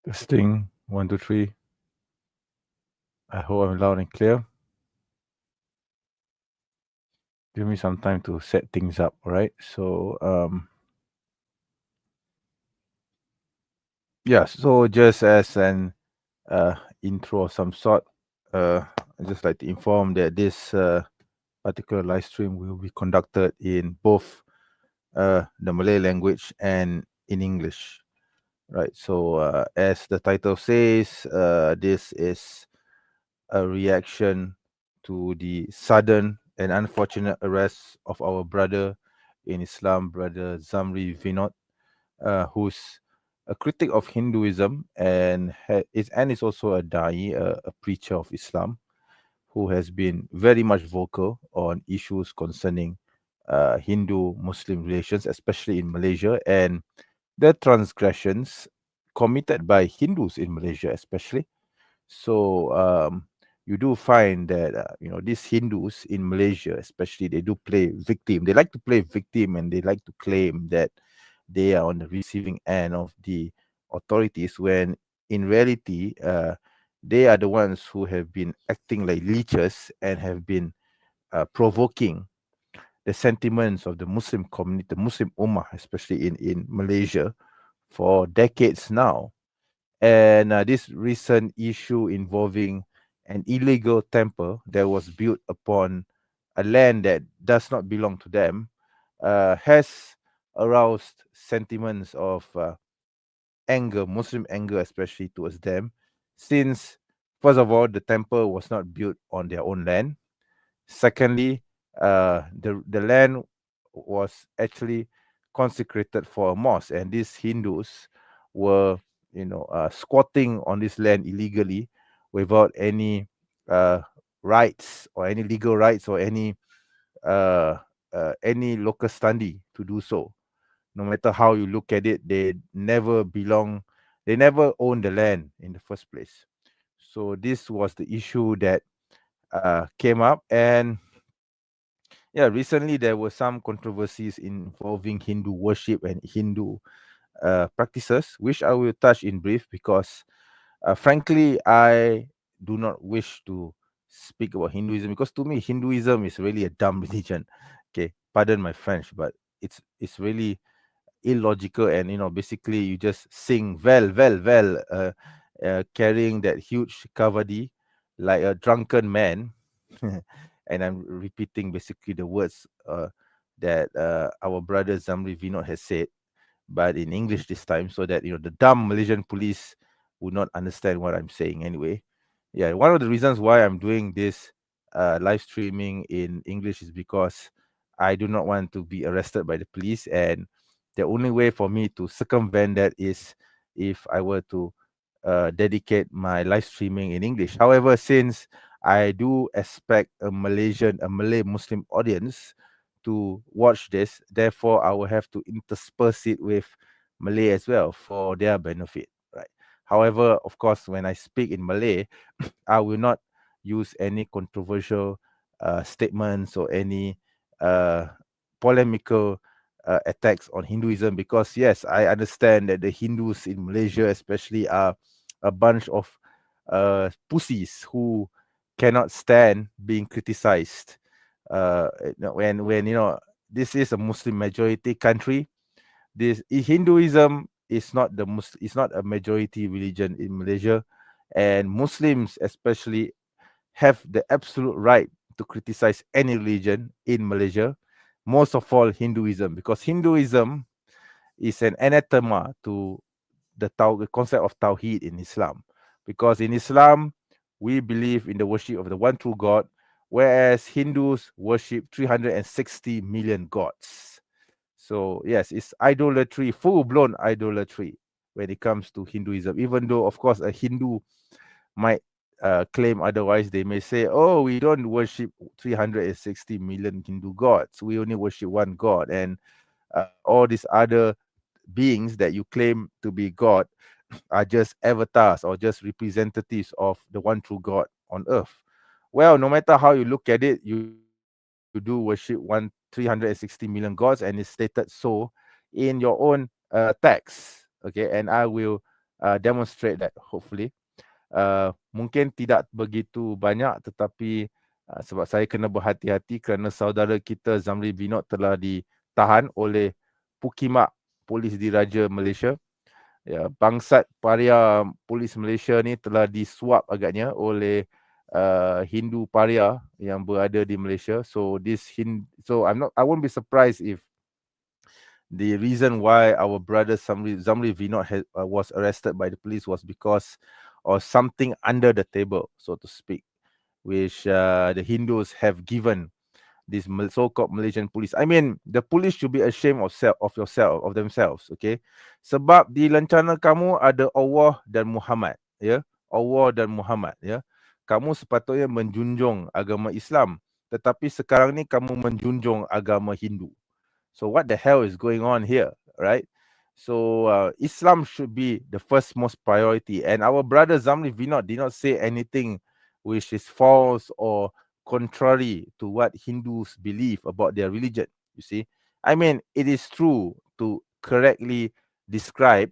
Testing 1, 2, 3. I hope I'm loud and clear. Give me some time to set things up, all right? So, yeah, so just as an intro of some sort, I'd just like to inform that this particular live stream will be conducted in both the Malay language and in English, right? So, as the title says, this is a reaction to the sudden and unfortunate arrest of our brother in Islam, brother Zamri Vinoth, who's a critic of Hinduism and is also a da'i, a preacher of Islam, who has been very much vocal on issues concerning Hindu-Muslim relations, especially in Malaysia, and the transgressions committed by Hindus in Malaysia, especially. So you do find that these Hindus in Malaysia, especially, they do play victim. They like to play victim, and they like to claim that they are on the receiving end of the authorities, when in reality they are the ones who have been acting like leeches and have been provoking the sentiments of the Muslim community, the Muslim Ummah, especially in Malaysia, for decades now. And this recent issue involving an illegal temple that was built upon a land that does not belong to them has aroused sentiments of anger, Muslim anger, especially towards them, since, first of all, the temple was not built on their own land. Secondly, the land was actually consecrated for a mosque, and these Hindus were, squatting on this land illegally without any uh, rights or any legal rights or uh, any local standi to do so. No matter how you look at it, they never owned the land in the first place. So this was the issue that came up. And yeah, recently there were some controversies involving Hindu worship and Hindu practices, which I will touch in brief because, frankly, I do not wish to speak about Hinduism, because to me, Hinduism is really a dumb religion. Okay, pardon my French, but it's really illogical, and basically you just sing carrying that huge kavadi like a drunken man. And I'm repeating basically the words that our brother Zamri Vinoth has said, but in English this time, so that the dumb Malaysian police would not understand what I'm saying anyway. Yeah, one of the reasons why I'm doing this live streaming in English is because I do not want to be arrested by the police, and the only way for me to circumvent that is if I were to dedicate my live streaming in English. However, since I do expect a Malay Muslim audience to watch this, therefore I will have to intersperse it with Malay as well for their benefit, right? However, of course, when I speak in Malay, I will not use any controversial statements or any uh, polemical attacks on Hinduism, because yes, I understand that the Hindus in Malaysia especially are a bunch of pussies who cannot stand being criticized. When this is a Muslim majority country, this Hinduism is not is not a majority religion in Malaysia, and Muslims especially have the absolute right to criticize any religion in Malaysia, most of all Hinduism, because Hinduism is an anathema to the concept of Tawheed in Islam. Because in Islam, we believe in the worship of the one true God, whereas Hindus worship 360 million gods. So yes, it's idolatry, full-blown idolatry when it comes to Hinduism. Even though, of course, a Hindu might claim otherwise. They may say, "Oh, we don't worship 360 million Hindu gods. We only worship one God, and all these other beings that you claim to be God are just avatars or just representatives of the one true God on earth." Well, no matter how you look at it, you do worship 360 million gods, and it's stated so in your own text. Okay, and I will demonstrate that hopefully. Mungkin tidak begitu banyak, tetapi sebab saya kena berhati-hati kerana saudara kita Zamri Vinoth telah ditahan oleh Pukimak Polis Diraja Malaysia. Ya, bangsat paria polis Malaysia ni telah disuap agaknya oleh Hindu paria yang berada di Malaysia. So I won't be surprised if the reason why our brother Zamri Vinoth was arrested by the police was because of something under the table, so to speak, which the Hindus have given this so-called Malaysian police. I mean, the police should be ashamed of themselves, okay? Sebab di lencana kamu ada Allah dan Muhammad, ya. Allah dan Muhammad, ya. Kamu sepatutnya menjunjung agama Islam, tetapi sekarang ni kamu menjunjung agama Hindu. So what the hell is going on here, right? So Islam should be the first most priority. And our brother Zamri Vinoth did not say anything which is false or contrary to what Hindus believe about their religion. You see, I mean, it is true to correctly describe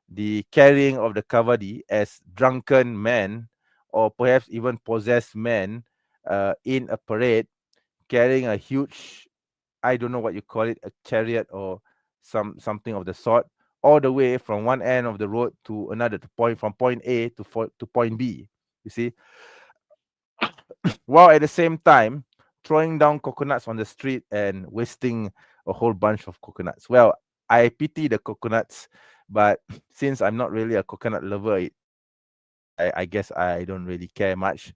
the carrying of the kavadi as drunken men or perhaps even possessed men in a parade carrying a huge, I don't know what you call it, a chariot or something of the sort, all the way from one end of the road to another point, from point A to point B. You see, while at the same time throwing down coconuts on the street and wasting a whole bunch of coconuts. Well, I pity the coconuts, but since I'm not really a coconut lover, I guess I don't really care much.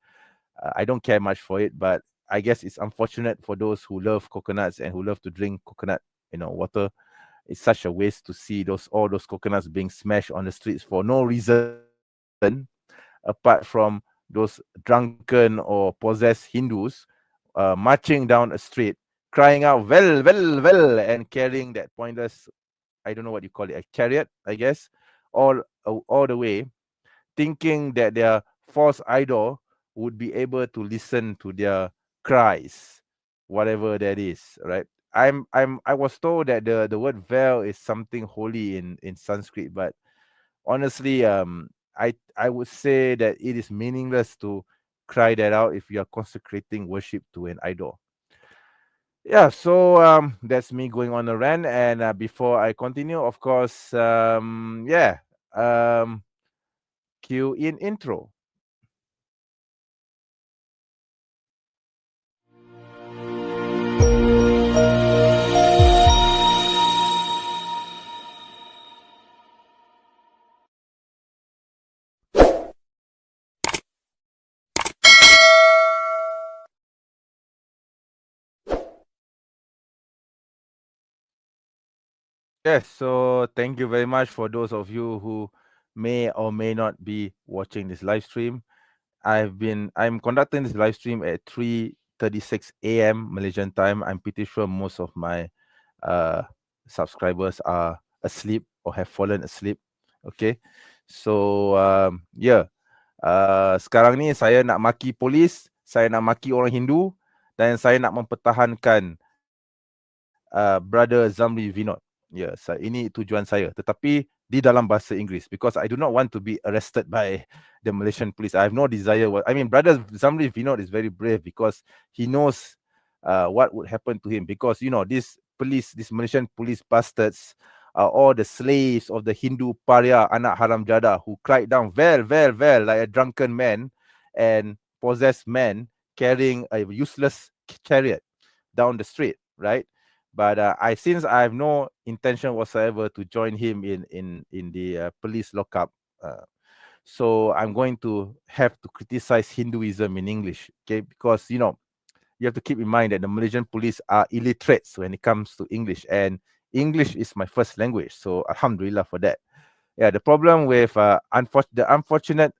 I don't care much for it, but I guess it's unfortunate for those who love coconuts and who love to drink coconut, water. It's such a waste to see all those coconuts being smashed on the streets for no reason apart from those drunken or possessed Hindus marching down a street, crying out, well, well, well, and carrying that pointless, I don't know what you call it, a chariot, I guess, all the way, thinking that their false idol would be able to listen to their cries, whatever that is, right? I was told that the word veil is something holy in Sanskrit, but honestly, I would say that it is meaningless to cry that out if you are consecrating worship to an idol. Yeah, so that's me going on a rant. And before I continue, of course, cue in intro. Yes, so thank you very much for those of you who may or may not be watching this live stream. I'm conducting this live stream at 3:36 a.m. Malaysian time. I'm pretty sure most of my subscribers are asleep or have fallen asleep. Okay, so sekarang ni saya nak maki polis, saya nak maki orang Hindu, dan saya nak mempertahankan brother Zamri Vinoth. Ya, ini tujuan saya. Tetapi di dalam bahasa Inggeris, because I do not want to be arrested by the Malaysian police. I have no desire. I mean, brother Zamri Vinoth is very brave because he knows what would happen to him. Because these Malaysian police bastards are all the slaves of the Hindu paria anak haram jada who cried down well, well, well like a drunken man and possessed man carrying a useless chariot down the street, right? But since I have no intention whatsoever to join him in the police lockup, so I'm going to have to criticize Hinduism in English, okay? Because you have to keep in mind that the Malaysian police are illiterates when it comes to English, and English is my first language. So alhamdulillah for that. Yeah, the problem with the unfortunate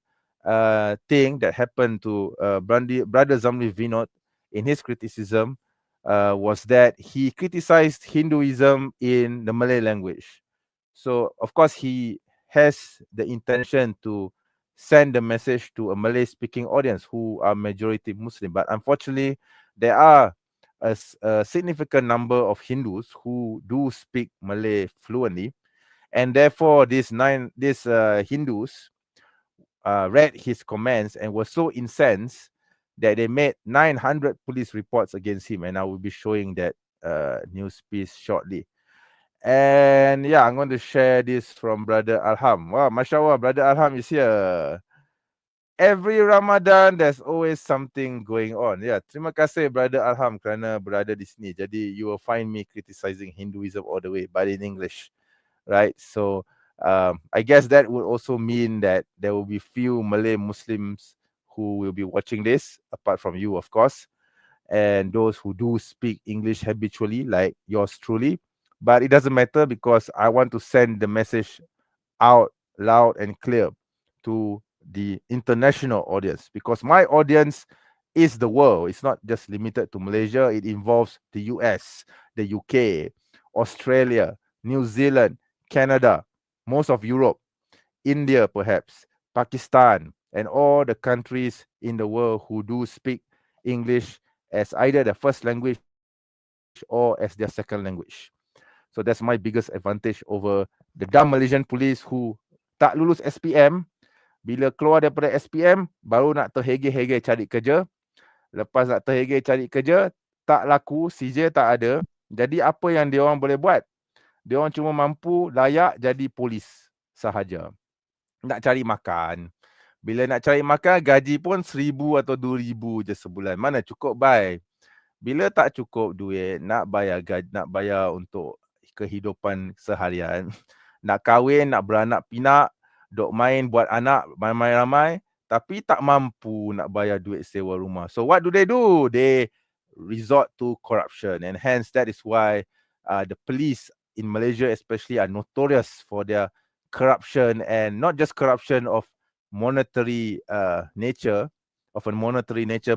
thing that happened to brother Zamri Vinoth in his criticism was that he criticized Hinduism in the Malay language. So, of course, he has the intention to send the message to a Malay-speaking audience who are majority Muslim. But unfortunately, there are a significant number of Hindus who do speak Malay fluently. and therefore these Hindus read his comments and were so incensed that they made 900 police reports against him, and I will be showing that news piece shortly. And yeah, I'm going to share this from Brother Alham. Wow, Masya Allah, Brother Alham is here. Every Ramadan, there's always something going on. Yeah, terima kasih Brother Alham kerana berada di sini. Jadi you will find me criticizing Hinduism all the way, but in English, right? So I guess that would also mean that there will be few Malay Muslims who will be watching this, apart from you, of course, and those who do speak English habitually, like yours truly. But it doesn't matter because I want to send the message out loud and clear to the international audience, because my audience is the world. It's not just limited to Malaysia. It involves the US, the UK, Australia, New Zealand, Canada, most of Europe, India perhaps, Pakistan, and all the countries in the world who do speak English as either their first language or as their second language. So that's my biggest advantage over the dumb Malaysian police who tak lulus SPM. Bila keluar daripada SPM, baru nak terhege-hege cari kerja. Lepas nak terhege cari kerja, tak laku, CJ tak ada. Jadi apa yang dia orang boleh buat? Dia orang cuma mampu layak jadi polis sahaja. Nak cari makan. Bila nak cari makan, gaji pun 1,000 atau 2,000 je sebulan. Mana cukup, bye. Bila tak cukup duit, nak bayar untuk kehidupan seharian, nak kahwin, nak beranak pinak, dok main buat anak ramai-ramai, tapi tak mampu nak bayar duit sewa rumah. So what do? They resort to corruption, and hence that is why the police in Malaysia especially are notorious for their corruption, and not just corruption of monetary nature,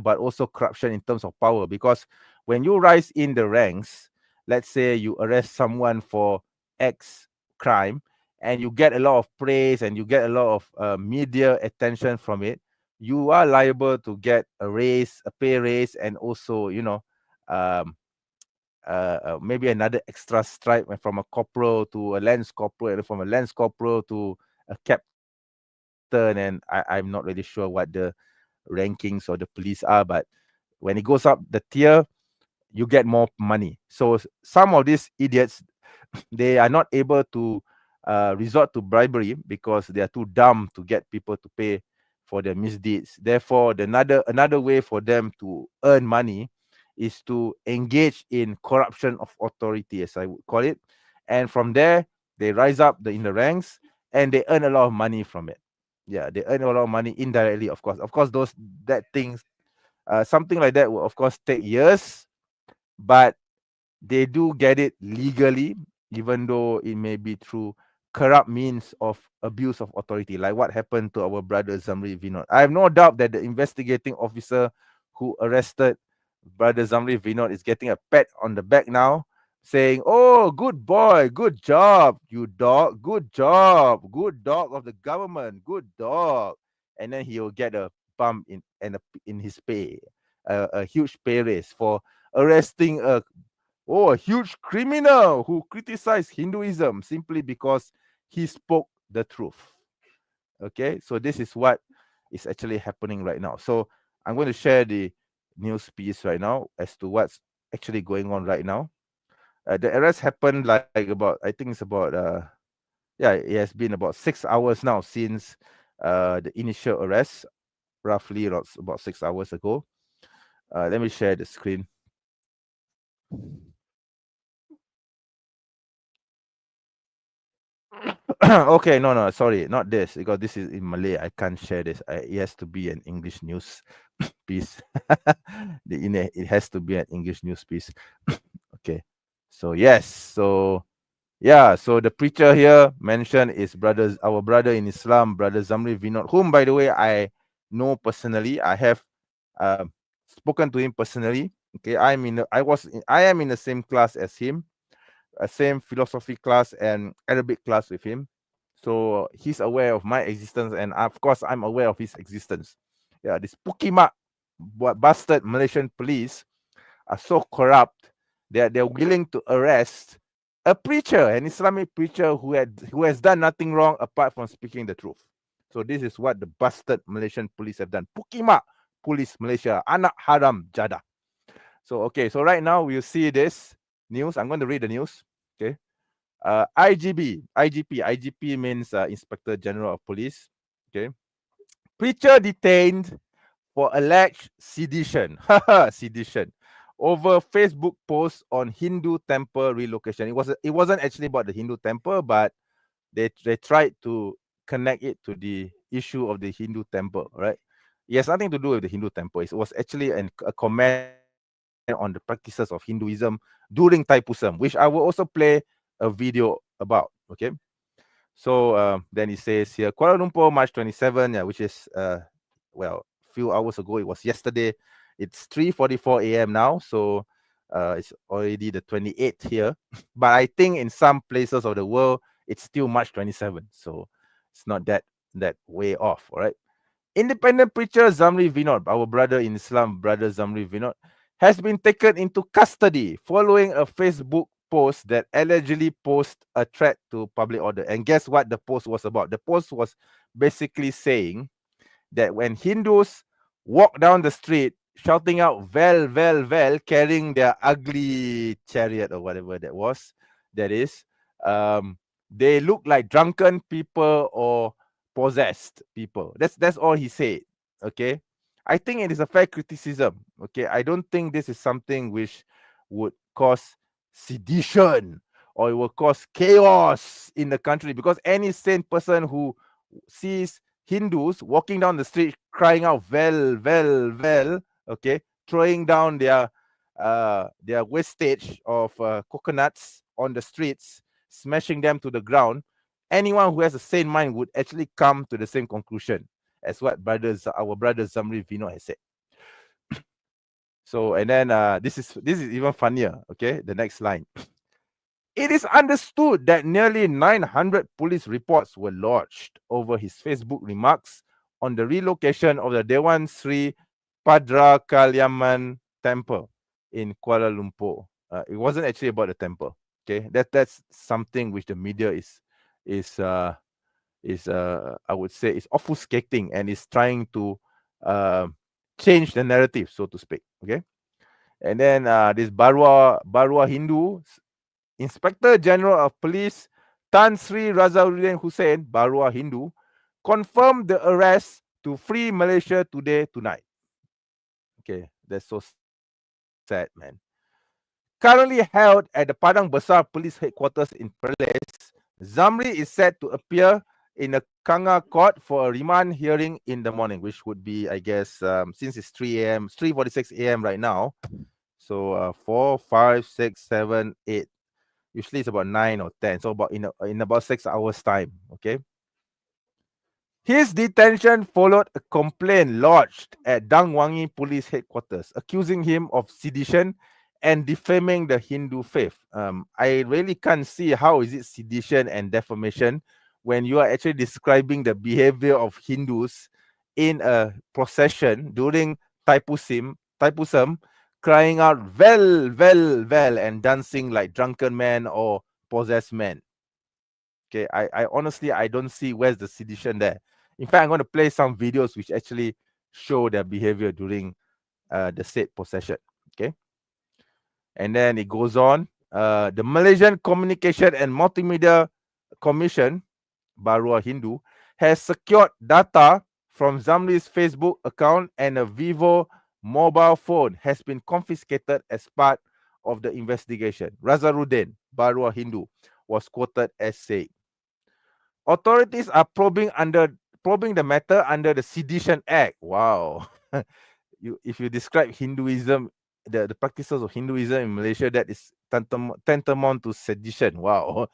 but also corruption in terms of power. Because when you rise in the ranks, let's say you arrest someone for X crime, and you get a lot of praise and you get a lot of media attention from it, you are liable to get a pay raise, and also, um, maybe another extra stripe from a corporal to a lance corporal, and from a lance corporal to a captain. And I'm not really sure what the rankings or the police are, but when it goes up the tier, you get more money. So some of these idiots, they are not able to resort to bribery because they are too dumb to get people to pay for their misdeeds. Therefore, another way for them to earn money is to engage in corruption of authority, as I would call it. And from there, they rise up in the ranks and they earn a lot of money from it. Yeah, they earn a lot of money indirectly, of course. Of course, something like that will, of course, take years, but they do get it legally, even though it may be through corrupt means of abuse of authority, like what happened to our brother Zamri Vinoth. I have no doubt that the investigating officer who arrested brother Zamri Vinoth is getting a pat on the back now, saying, "Oh, good boy, good job, you dog, good job, good dog of the government, good dog." And then he will get a bump in his pay, a huge pay raise for arresting a huge criminal who criticized Hinduism simply because he spoke the truth. Okay, so this is what is actually happening right now. So I'm going to share the news piece right now as to what's actually going on right now. The arrest happened like about, I think it's about, it has been about 6 hours now since the initial arrest, roughly about 6 hours ago. Let me share the screen. Okay, no, sorry, not this, because this is in Malay. I can't share this. It has to be an English news piece. It has to be an English news piece. Okay, so yes, so yeah, so the preacher here mentioned is our brother in Islam, brother Zamri Vinoth, whom, by the way, I know personally. I have spoken to him personally. Okay, I am in the same class as him, same philosophy class and Arabic class with him. So he's aware of my existence, and of course I'm aware of his existence. Yeah, this Pukimak bastard Malaysian police are so corrupt that they're willing to arrest a preacher, an Islamic preacher who has done nothing wrong apart from speaking the truth. So this is what the bastard Malaysian police have done. Pukimak Police Malaysia, anak haram jadah. So okay, so right now we'll see this news. I'm going to read the news. Okay. IGP means Inspector General of Police. Okay. Preacher detained for alleged sedition. Sedition over Facebook post on Hindu temple relocation. It wasn't actually about the Hindu temple, but they tried to connect it to the issue of the Hindu temple, right? It has nothing to do with the Hindu temple. It was actually a comment on the practices of Hinduism during Thaipusam, which I will also play a video about. Okay. So then he says here, Kuala Lumpur, March 27, which is well, a few hours ago. It was yesterday. It's 3:44 a.m. now, so it's already the 28th here. But I think in some places of the world, it's still March 27. So it's not that way off. All right. Independent preacher Zamri Vinoth, our brother in Islam, brother Zamri Vinoth, has been taken into custody following a Facebook post that allegedly posed a threat to public order. And guess what the post was about? The post was basically saying that when Hindus walk down the street shouting out "Vel, Vel, Vel," carrying their ugly chariot or whatever that is, they look like drunken people or possessed people. That's all he said. Okay, I think it is a fair criticism. Okay, I don't think this is something which would cause sedition or it will cause chaos in the country, because any sane person who sees Hindus walking down the street crying out "Vel, Vel, Vel," okay, throwing down their wastage of coconuts on the streets, smashing them to the ground, anyone who has a sane mind would actually come to the same conclusion as what our brother Zamri Vinoth has said. So, and then this is even funnier. Okay, the next line. It is understood that nearly 900 police reports were lodged over his Facebook remarks on the relocation of the Dewan Sri Padra Kaliaman temple in Kuala Lumpur. It wasn't actually about the temple. Okay, that's something which the media is I would say is obfuscating and is trying to change the narrative, so to speak. Okay, and then this Barua Hindu Inspector General of Police Tan Sri Razaluddin Hussein, Barua Hindu, confirmed the arrest to free Malaysia tonight. Okay, that's so sad, man. Currently held at the Padang Besar Police Headquarters in Perlis, Zamri is set to appear in a Kanga court for a remand hearing in the morning, which would be, I guess, since it's 3 a.m., 3:46 a.m. right now. So 4, 5, 6, 7, 8. Usually it's about 9 or 10. So about in about 6 hours time. Okay. His detention followed a complaint lodged at Dang Wangi Police Headquarters, accusing him of sedition and defaming the Hindu faith. I really can't see how is it sedition and defamation when you are actually describing the behavior of Hindus in a procession during Thaipusam, crying out "Vel, Vel, Vel" and dancing like drunken men or possessed men. Okay, I honestly I don't see where's the sedition there. In fact, I'm going to play some videos which actually show their behavior during the said possession. Okay, and then it goes on. The Malaysian Communication and Multimedia Commission, Barua Hindu, has secured data from Zamri's Facebook account, and a Vivo mobile phone has been confiscated as part of the investigation. Razaruddin, Barua Hindu, was quoted as saying, authorities are probing the matter under the Sedition Act. Wow. If you describe Hinduism, the practices of Hinduism in Malaysia, that is tantamount to sedition. Wow.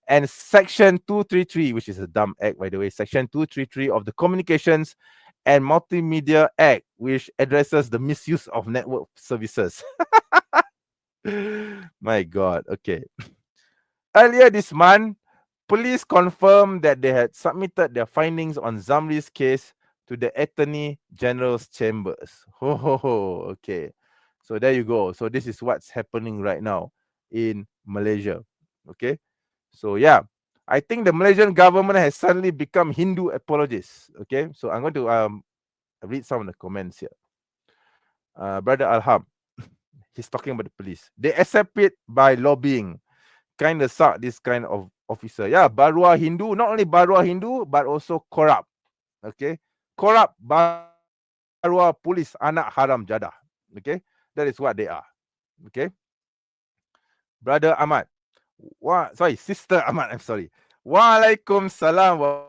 And Section 233, which is a dumb act, by the way, Section 233 of the Communications and Multimedia Act, which addresses the misuse of network services. My God. Okay. Earlier this month, police confirmed that they had submitted their findings on Zamri's case to the Attorney General's chambers. Okay. So there you go. So this is what's happening right now in Malaysia. Okay, so yeah, I think the Malaysian government has suddenly become Hindu apologists. Okay, so I'm going to read some of the comments here. Brother Alham, he's talking about the police. They accept it by lobbying. Kind of suck this kind of officer. Yeah, Barua Hindu, not only Barua Hindu, but also corrupt. Okay, corrupt Barua police anak haram jadah. Okay, that is what they are. Okay, Brother Ahmad. Sister Ahmad. I'm sorry. Waalaikumsalam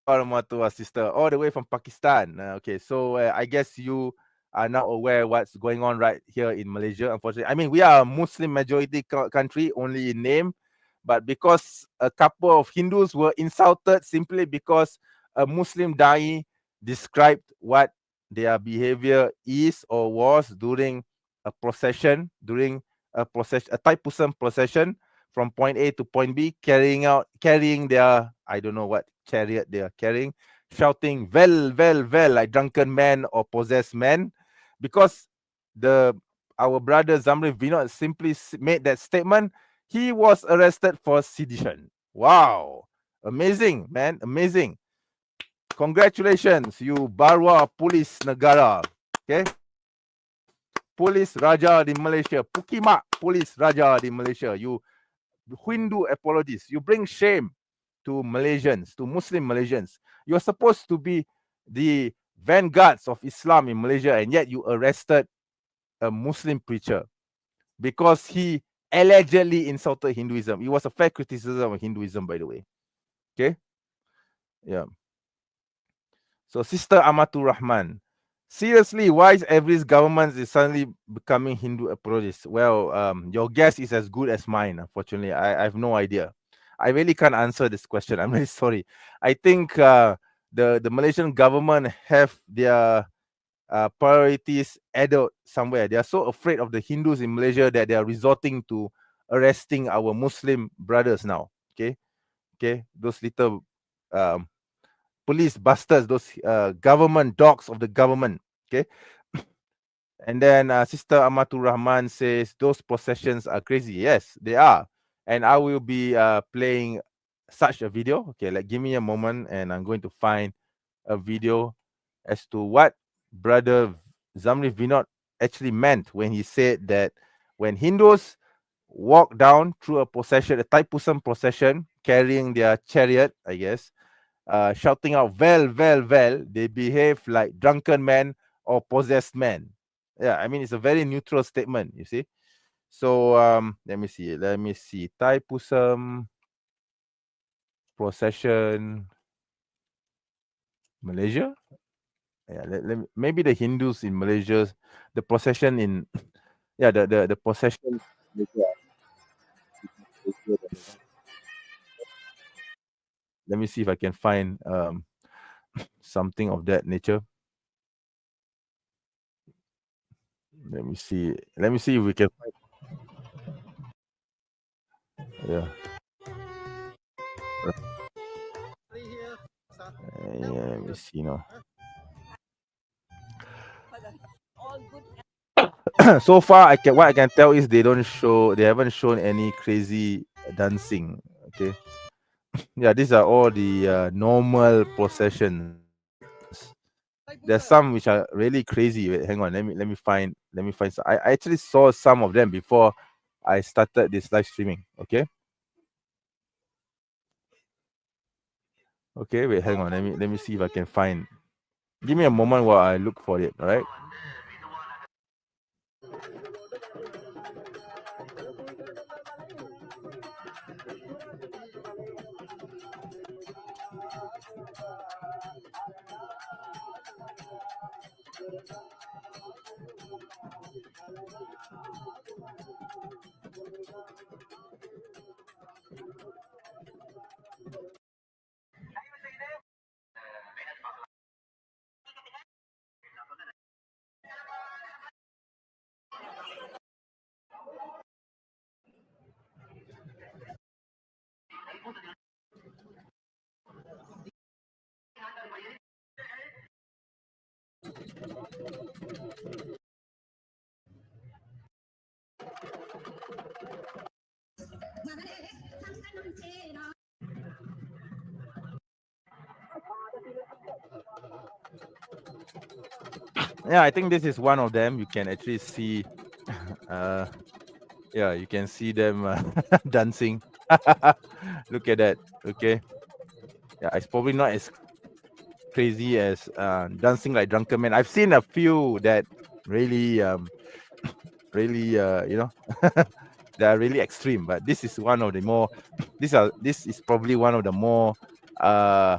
warahmatullahi, sister, all the way from Pakistan. Okay, so I guess you are now aware what's going on right here in Malaysia. Unfortunately, I mean, we are a Muslim majority country only in name, but because a couple of Hindus were insulted simply because a Muslim dai described what their behavior is or was during a procession, a Thaipusam procession from point A to point B, carrying their, I don't know what chariot they are carrying, shouting well, like drunken men or possessed men, because our brother Zamri Vinoth simply made that statement. He was arrested for sedition. Wow, amazing, man, amazing. Congratulations, you Barua Police Negara. Okay, Police Raja di Malaysia, Pukimak Police Raja di Malaysia. You Hindu apologists, you bring shame to Malaysians, to Muslim Malaysians. You're supposed to be the vanguards of Islam in Malaysia, and yet you arrested a Muslim preacher because he allegedly insulted Hinduism. It was a fair criticism of Hinduism, by the way. Okay, yeah. So, Sister Amatur Rahman, seriously, why is every government is suddenly becoming Hindu apologists? Well, your guess is as good as mine. Unfortunately, I have no idea. I really can't answer this question. I'm really sorry. I think the Malaysian government have their priorities added somewhere. They are so afraid of the Hindus in Malaysia that they are resorting to arresting our Muslim brothers now. Okay, those little um, police busters, those government dogs of the government. Okay. And then Sister Amatur Rahman says those processions are crazy. Yes, they are. And I will be playing such a video. Okay, like give me a moment and I'm going to find a video as to what Brother Zamri Vinoth actually meant when he said that when Hindus walk down through a procession, a Thaipusam procession, carrying their chariot, I guess, shouting out well, they behave like drunken men or possessed men. Yeah, I mean it's a very neutral statement, you see. So let me see. Thaipusam procession, Malaysia. Yeah, maybe the Hindus in Malaysia, the procession in yeah, the procession. Let me see if I can find something of that nature. Let me see. Let me see if we can find. Yeah. Yeah, let me see now. So far, what I can tell is they haven't shown any crazy dancing. Okay, yeah, these are all the normal processions. There's some which are really crazy. Wait, hang on, let me find. I actually saw some of them before I started this live streaming. Okay, wait, hang on. Let me see if I can find. Give me a moment while I look for it. All right. Yeah, I think this is one of them. You can actually see, uh, yeah, you can see them dancing. Look at that. Okay. Yeah, it's probably not as crazy as dancing like drunken men. I've seen a few that really, really, they are really extreme. But this is one of the more. This is probably one of the more uh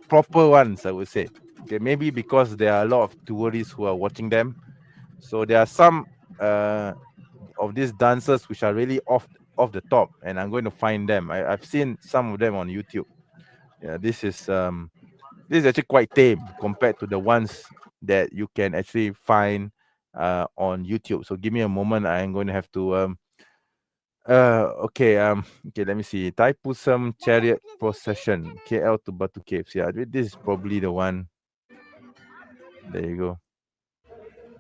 proper ones, I would say. Okay, maybe because there are a lot of tourists who are watching them. So there are some of these dancers which are really off the top, and I'm going to find them. I've seen some of them on YouTube. Yeah, this is actually quite tame compared to the ones that you can actually find on YouTube. So give me a moment. I'm going to have to okay, let me see. Taipusam Chariot Procession, KL to Batu Caves. Yeah, this is probably the one. There you go.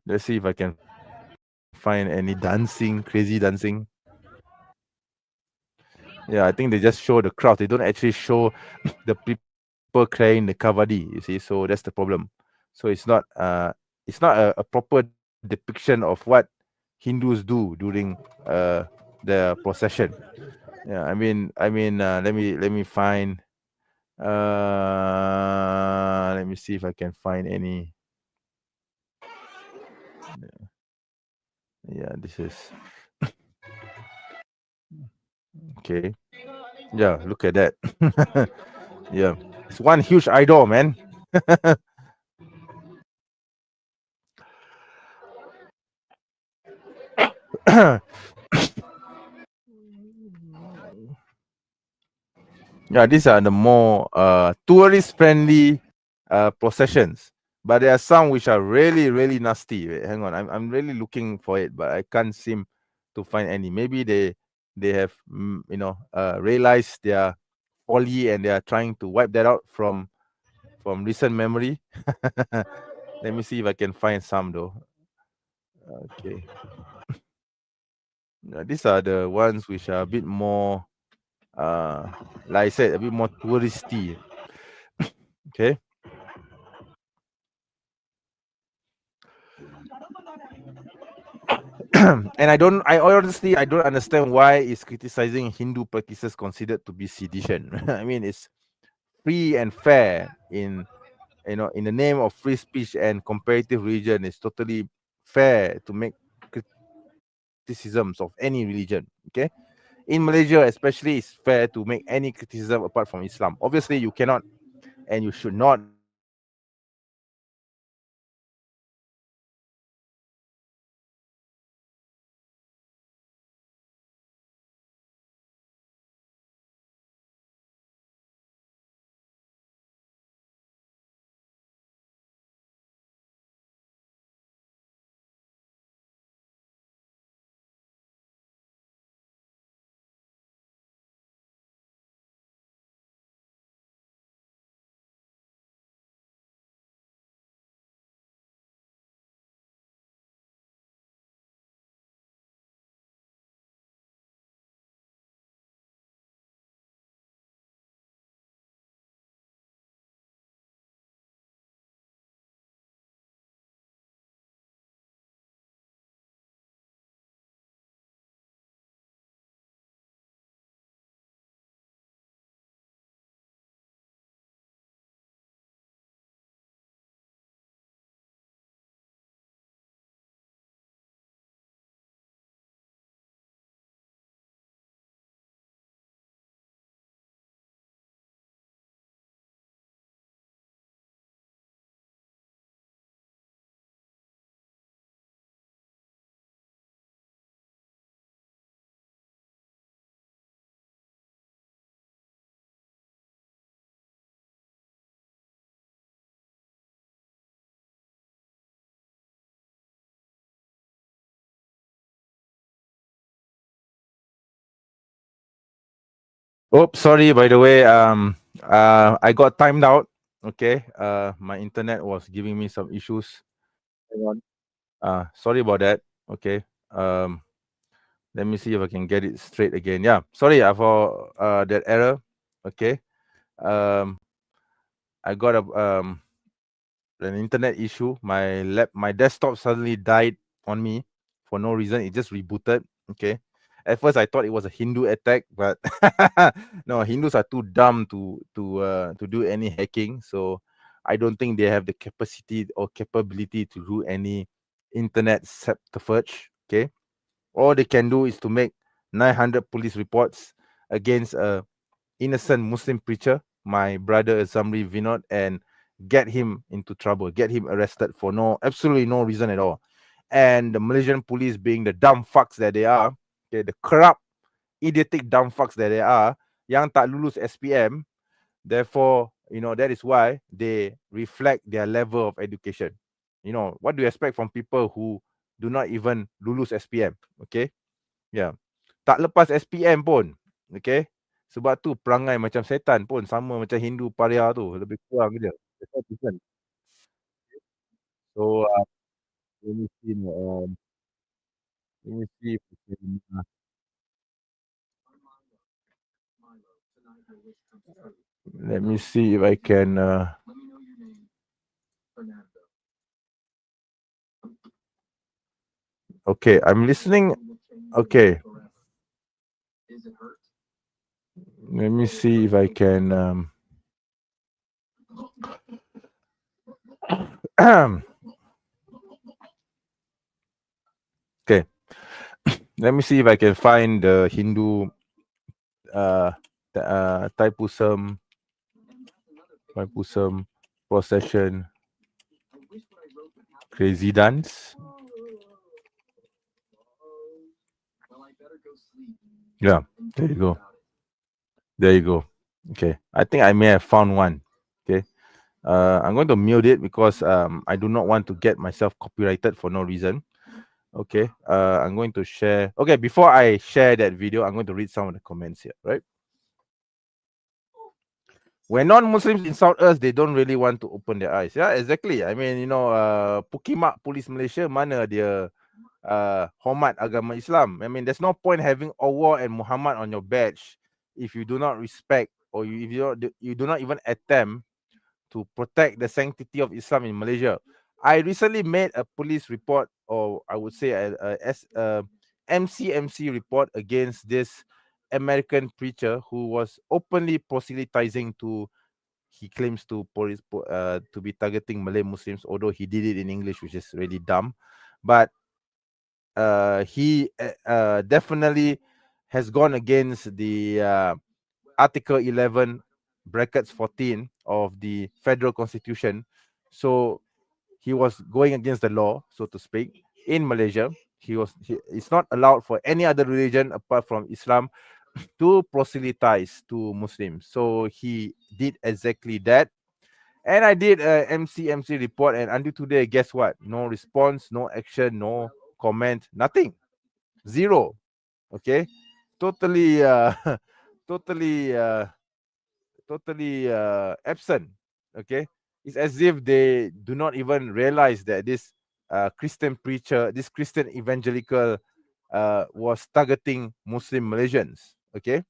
Let's see if I can find any dancing, crazy dancing. Yeah, I think they just show the crowd. They don't actually show the people carrying the kavadi. You see, so that's the problem. So it's not a proper depiction of what Hindus do during the procession. Yeah, let me find. Let me see if I can find any. Yeah, this is okay. Yeah, look at that. Yeah, it's one huge idol, man. Yeah, these are the more tourist friendly processions. But there are some which are really, really nasty. Wait, hang on, I'm really looking for it, but I can't seem to find any. Maybe they have realized their folly and they are trying to wipe that out from recent memory. Let me see if I can find some though. Okay, these are the ones which are a bit more, uh, like I said, a bit more touristy. Okay. And I don't understand why is criticizing Hindu practices considered to be sedition. I mean, it's free and fair in the name of free speech and comparative religion. It's totally fair to make criticisms of any religion. Okay, in Malaysia especially, it's fair to make any criticism apart from Islam. Obviously, you cannot and you should not make criticism of any Oops, sorry. By the way, I got timed out. Okay, my internet was giving me some issues. Hang on. Sorry about that. Okay. Let me see if I can get it straight again. Yeah, sorry for that error. Okay. Um, I got a an internet issue. My desktop suddenly died on me for no reason. It just rebooted. Okay. At first, I thought it was a Hindu attack, but no, Hindus are too dumb to do any hacking. So I don't think they have the capacity or capability to do any internet subterfuge. Okay. All they can do is to make 900 police reports against a innocent Muslim preacher, my brother Zamri Vinoth, and get him into trouble, get him arrested for absolutely no reason at all. And the Malaysian police, being the dumb fucks that they are, okay, the corrupt, idiotic dumb fucks that they are, yang tak lulus SPM, therefore, that is why they reflect their level of education. What do you expect from people who do not even lulus SPM? Okay, yeah. Tak lepas SPM pun, okay. Sebab tu perangai macam setan pun sama macam Hindu paria tu, lebih kurang je. That's all different. So, let me see, let me see if we can, let me see if I can. Okay, I'm listening. Okay. Let me see if I can. Okay. Let me see if I can find the Hindu Taipusam procession crazy dance. Yeah, there you go. There you go. Okay, I think I may have found one. Okay, I'm going to mute it because I do not want to get myself copyrighted for no reason. Okay, I'm going to share. Okay, before I share that video, I'm going to read some of the comments here. Right. When non-Muslims insult us, they don't really want to open their eyes. Yeah, exactly. I mean, Pukimak Police Malaysia mana dia hormat agama Islam. I mean, there's no point having Allah and Muhammad on your badge if you do not respect or if you do not even attempt to protect the sanctity of Islam in Malaysia. I recently made a police report, or I would say a MCMC report against this American preacher who was openly proselytizing to. He claims to be targeting Malay Muslims, although he did it in English, which is really dumb. But he definitely has gone against the Article 11 brackets 14 of the Federal Constitution. So he was going against the law, so to speak, in Malaysia. It's not allowed for any other religion apart from Islam to proselytize to Muslims. So he did exactly that. And I did a MCMC report, and until today, guess what? No response, no action, no comment, nothing. Zero. Okay. Totally totally totally absent. Okay. It's as if they do not even realize that this Christian preacher, this Christian evangelical was targeting Muslim Malaysians. Okay.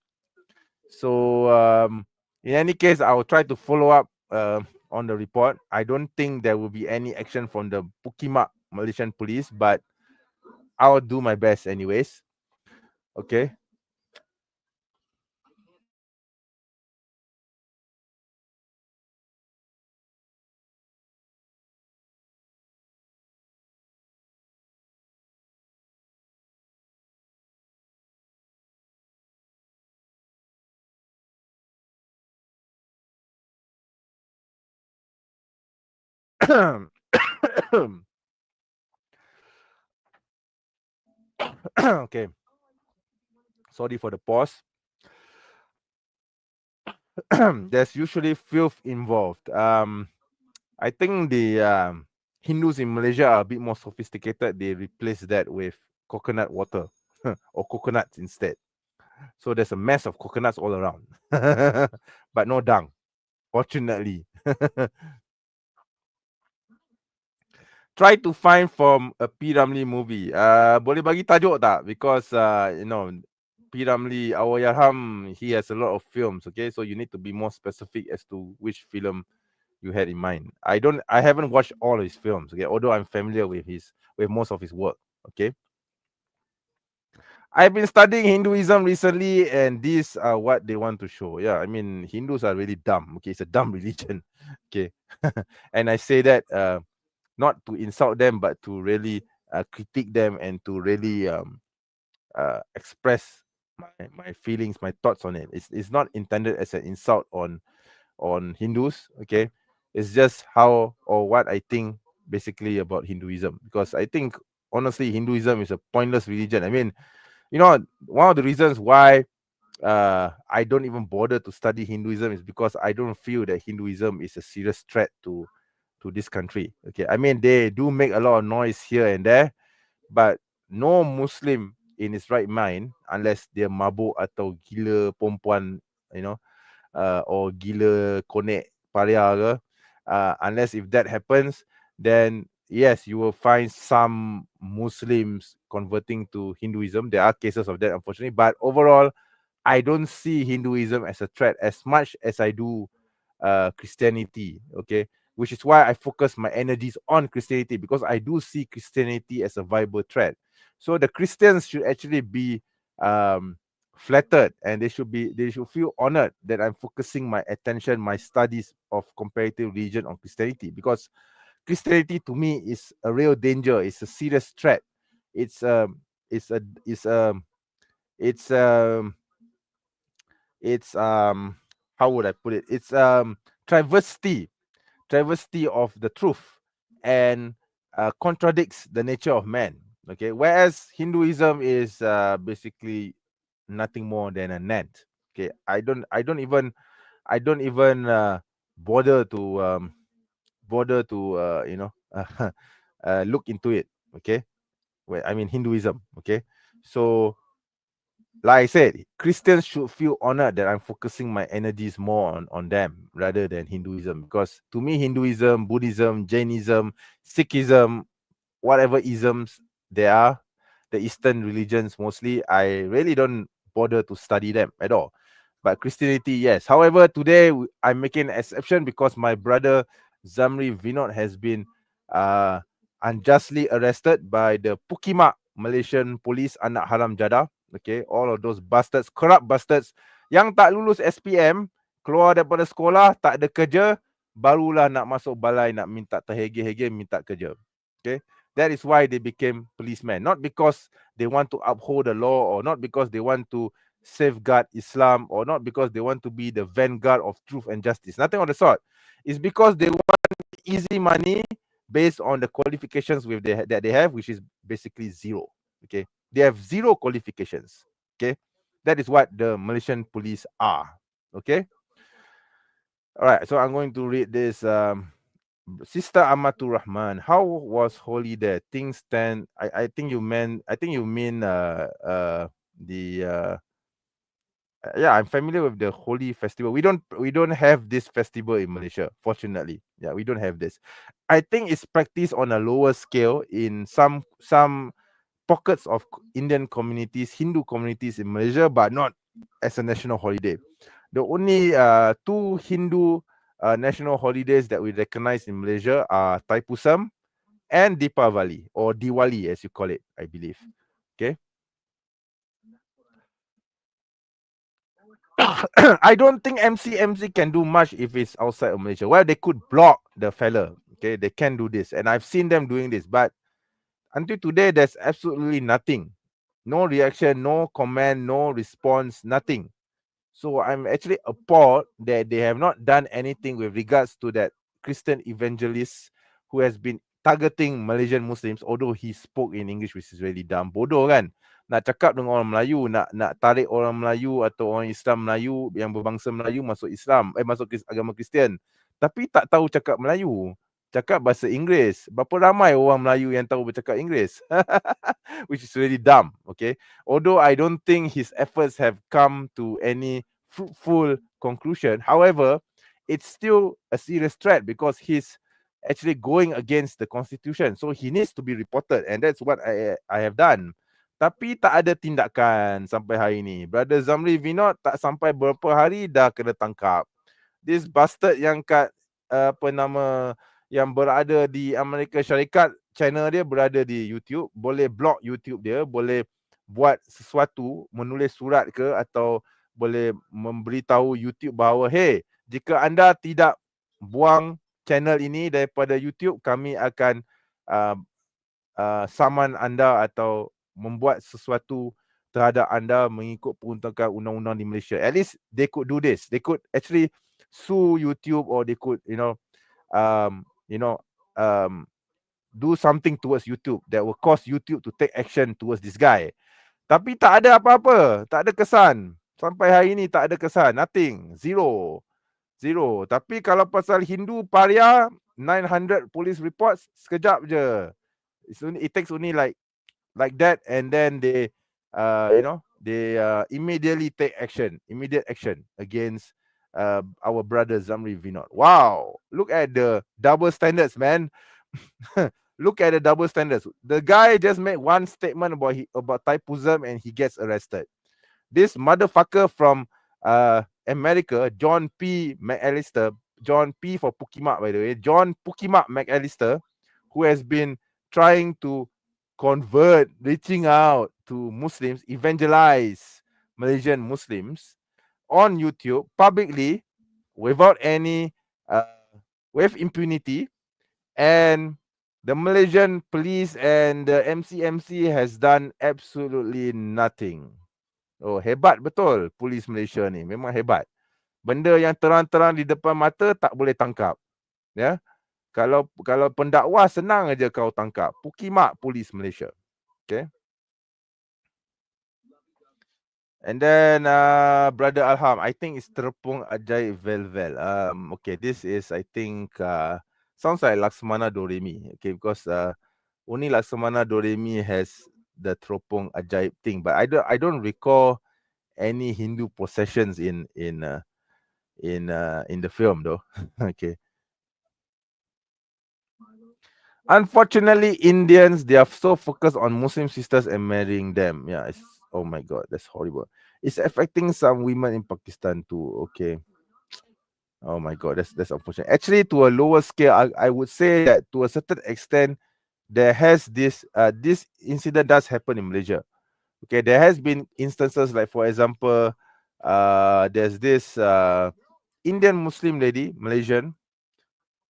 So in any case, I will try to follow up on the report. I don't think there will be any action from the Pukimak Malaysian police, but I'll do my best anyways. Okay. Okay. Sorry for the pause. There's usually filth involved. I think the Hindus in Malaysia are a bit more sophisticated. They replace that with coconut water or coconuts instead. So there's a mess of coconuts all around, but no dung, fortunately. Try to find from a P. Ramlee movie. Boleh bagi tajuk tak? Because P. Ramlee, Awayarham, he has a lot of films. Okay, so you need to be more specific as to which film you had in mind. I haven't watched all his films, okay, although I'm familiar with most of his work. Okay, I've been studying Hinduism recently, and these are what they want to show. Yeah, I mean, Hindus are really dumb. Okay, it's a dumb religion. Okay, and I say that not to insult them, but to really critique them and to really express my feelings, my thoughts on it. It's not intended as an insult on Hindus. Okay, it's just how or what I think basically about Hinduism, because I think honestly Hinduism is a pointless religion. I mean, one of the reasons why I don't even bother to study Hinduism is because I don't feel that Hinduism is a serious threat to this country. Okay, I mean, they do make a lot of noise here and there, but no Muslim in his right mind, unless dia mabuk atau gila perempuan, you know, or gila konek pariah ke, unless if that happens, then yes, you will find some Muslims converting to Hinduism. There are cases of that, unfortunately, but overall, I don't see Hinduism as a threat as much as I do Christianity. Okay, which is why I focus my energies on Christianity, because I do see Christianity as a viable threat. So the Christians should actually be flattered, and they should feel honored that I'm focusing my attention, my studies of comparative religion on Christianity, because Christianity to me is a real danger. It's a serious threat. It's it's a it's it's it's how would I put it? It's travesty travesty of the truth, and contradicts the nature of man. Okay, whereas Hinduism is basically nothing more than a net. Okay, I don't even bother to look into it. Okay, well, I mean Hinduism. Okay, so like I said, Christians should feel honored that I'm focusing my energies more on them rather than Hinduism. Because to me, Hinduism, Buddhism, Jainism, Sikhism, whatever isms there are, the Eastern religions mostly, I really don't bother to study them at all. But Christianity, yes. However, today I'm making an exception because my brother Zamri Vinoth has been uh, unjustly arrested by the Pukimak Malaysian police, anak haram jadah. Okay, all of those bastards, corrupt bastards yang tak lulus SPM, keluar daripada sekolah, tak ada kerja, barulah nak masuk balai, nak minta terhege-hege, minta kerja. Okay, that is why they became policemen, not because they want to uphold the law, or not because they want to safeguard Islam, or not because they want to be the vanguard of truth and justice. Nothing of the sort. It's because they want easy money based on the qualifications that they have, which is basically zero. Okay, they have zero qualifications. Okay, that is what the Malaysian police are. Okay, all right. So I'm going to read this. Sister Amatur Rahman, how was Holy there? Things stand. I think you mean the yeah, I'm familiar with the Holy festival. We don't have this festival in Malaysia, fortunately. Yeah, we don't have this. I think it's practiced on a lower scale in some pockets of Indian communities, Hindu communities in Malaysia, but not as a national holiday. The only two Hindu national holidays that we recognize in Malaysia are Taipusam and Deepavali, or Diwali as you call it, I believe. Okay. I don't think MC can do much if it's outside of Malaysia. Well, they could block the fella. Okay, they can do this, and I've seen them doing this, but until today, there's absolutely nothing. No reaction, no comment, no response, nothing. So I'm actually appalled that they have not done anything with regards to that Christian evangelist who has been targeting Malaysian Muslims, although he spoke in English, which is really dumb. Bodoh kan? Nak cakap dengan orang Melayu, nak tarik orang Melayu atau orang Islam Melayu yang berbangsa Melayu masuk Islam, masuk agama Kristian. Tapi tak tahu cakap Melayu. Cakap bahasa Inggeris. Berapa ramai orang Melayu yang tahu bercakap Inggeris? Which is really dumb, okay? Although I don't think his efforts have come to any fruitful conclusion. However, it's still a serious threat because he's actually going against the constitution. So he needs to be reported, and that's what I have done. Tapi tak ada tindakan sampai hari ini. Brother Zamri Vinoth tak sampai berapa hari dah kena tangkap. This bastard yang kat apa nama yang berada di Amerika Syarikat, channel dia berada di YouTube, boleh blog YouTube dia, boleh buat sesuatu, menulis surat ke atau boleh memberitahu YouTube bahawa hey, jika anda tidak buang channel ini daripada YouTube, kami akan saman anda atau membuat sesuatu terhadap anda mengikut peruntukan undang-undang di Malaysia. At least they could do this. They could actually sue YouTube, or they could, um, you know, um, do something towards YouTube that will cause YouTube to take action towards this guy. Tapi tak ada apa-apa, tak ada kesan. Sampai hari ini tak ada kesan, nothing, zero. Tapi kalau pasal Hindu paria, 900 police reports, sekejap je. It takes only like that, and then they immediately take immediate action against our brother Zamri Vinoth. Wow, look at the double standards, man. Look at the double standards. The guy just made one statement about typism and he gets arrested. This motherfucker from America, John P. McAllister, John P for Pukimak, by the way, John Pukimak McAllister, who has been trying to convert, reaching out to Muslims, evangelize Malaysian Muslims on YouTube publicly without any with impunity, and the Malaysian police and the MCMC has done absolutely nothing. Oh, hebat betul polis Malaysia ni, memang hebat. Benda yang terang-terang di depan mata tak boleh tangkap. Ya. Kalau pendakwa senang aja kau tangkap. Pukimak polis Malaysia. Okay. And then Brother Alham, I think it's Terpung Ajaib Velvel. Okay, this is, I think, sounds like Laksamana Doremi. Okay, because only Laksamana Doremi has the Teropong Ajaib thing, but I don't recall any Hindu processions in the film though. Okay. Unfortunately, Indians, they are so focused on Muslim sisters and marrying them. Yeah, oh my god, that's horrible. It's affecting some women in Pakistan too. Okay. Oh my god, that's unfortunate. Actually, to a lower scale, I would say that to a certain extent, there has this incident does happen in Malaysia. Okay, there has been instances like, for example, there's this Indian Muslim lady, Malaysian,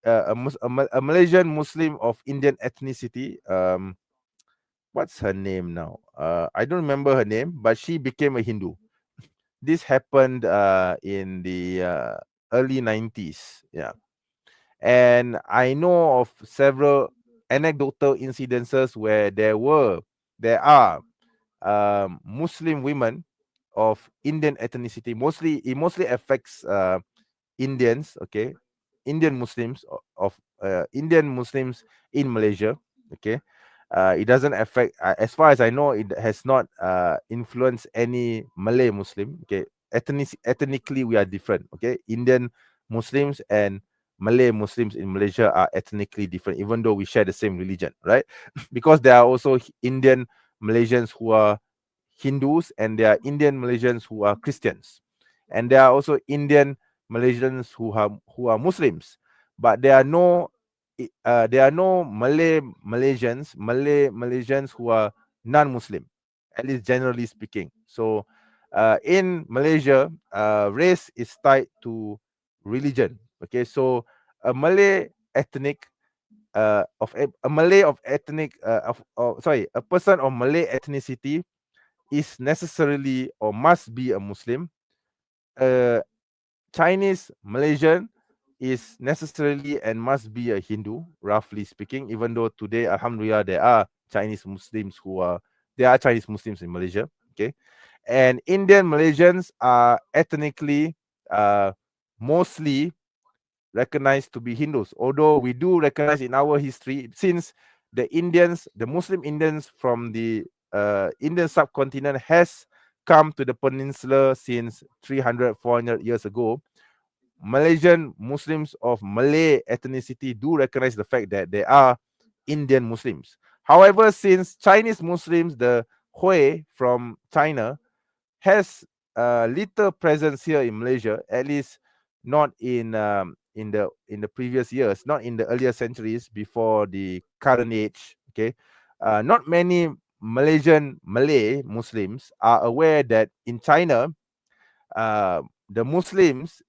a Malaysian Muslim of Indian ethnicity. What's her name now? I don't remember her name, but she became a Hindu. This happened in the early 90s. Yeah. And I know of several anecdotal incidences where there are Muslim women of Indian ethnicity. It mostly affects Indians, okay, Indian Muslims of Indian Muslims in Malaysia, okay. It doesn't affect, as far as I know, it has not influenced any Malay Muslim. Okay, ethnically we are different. Okay, Indian Muslims and Malay Muslims in Malaysia are ethnically different, even though we share the same religion, right? Because there are also Indian Malaysians who are Hindus, and there are Indian Malaysians who are Christians, and there are also Indian Malaysians who are Muslims, but there are no Malay Malaysians who are non-Muslim, at least generally speaking. So in Malaysia, race is tied to religion. Okay, so a Malay ethnic a person of Malay ethnicity is necessarily or must be a Muslim. Chinese Malaysian is necessarily and must be a Hindu, roughly speaking, even though today, alhamdulillah, there are Chinese Muslims in Malaysia. Okay. And Indian Malaysians are ethnically mostly recognized to be Hindus, although we do recognize in our history, since the Muslim Indians from the Indian subcontinent has come to the peninsula since 300-400 years ago. Malaysian Muslims of Malay ethnicity do recognize the fact that they are Indian Muslims. However, since Chinese Muslims, the Hui from China, has little presence here in Malaysia, at least not in in the previous years, not in the earlier centuries before the current age. Okay, not many Malay Muslims are aware that in China, the Muslims,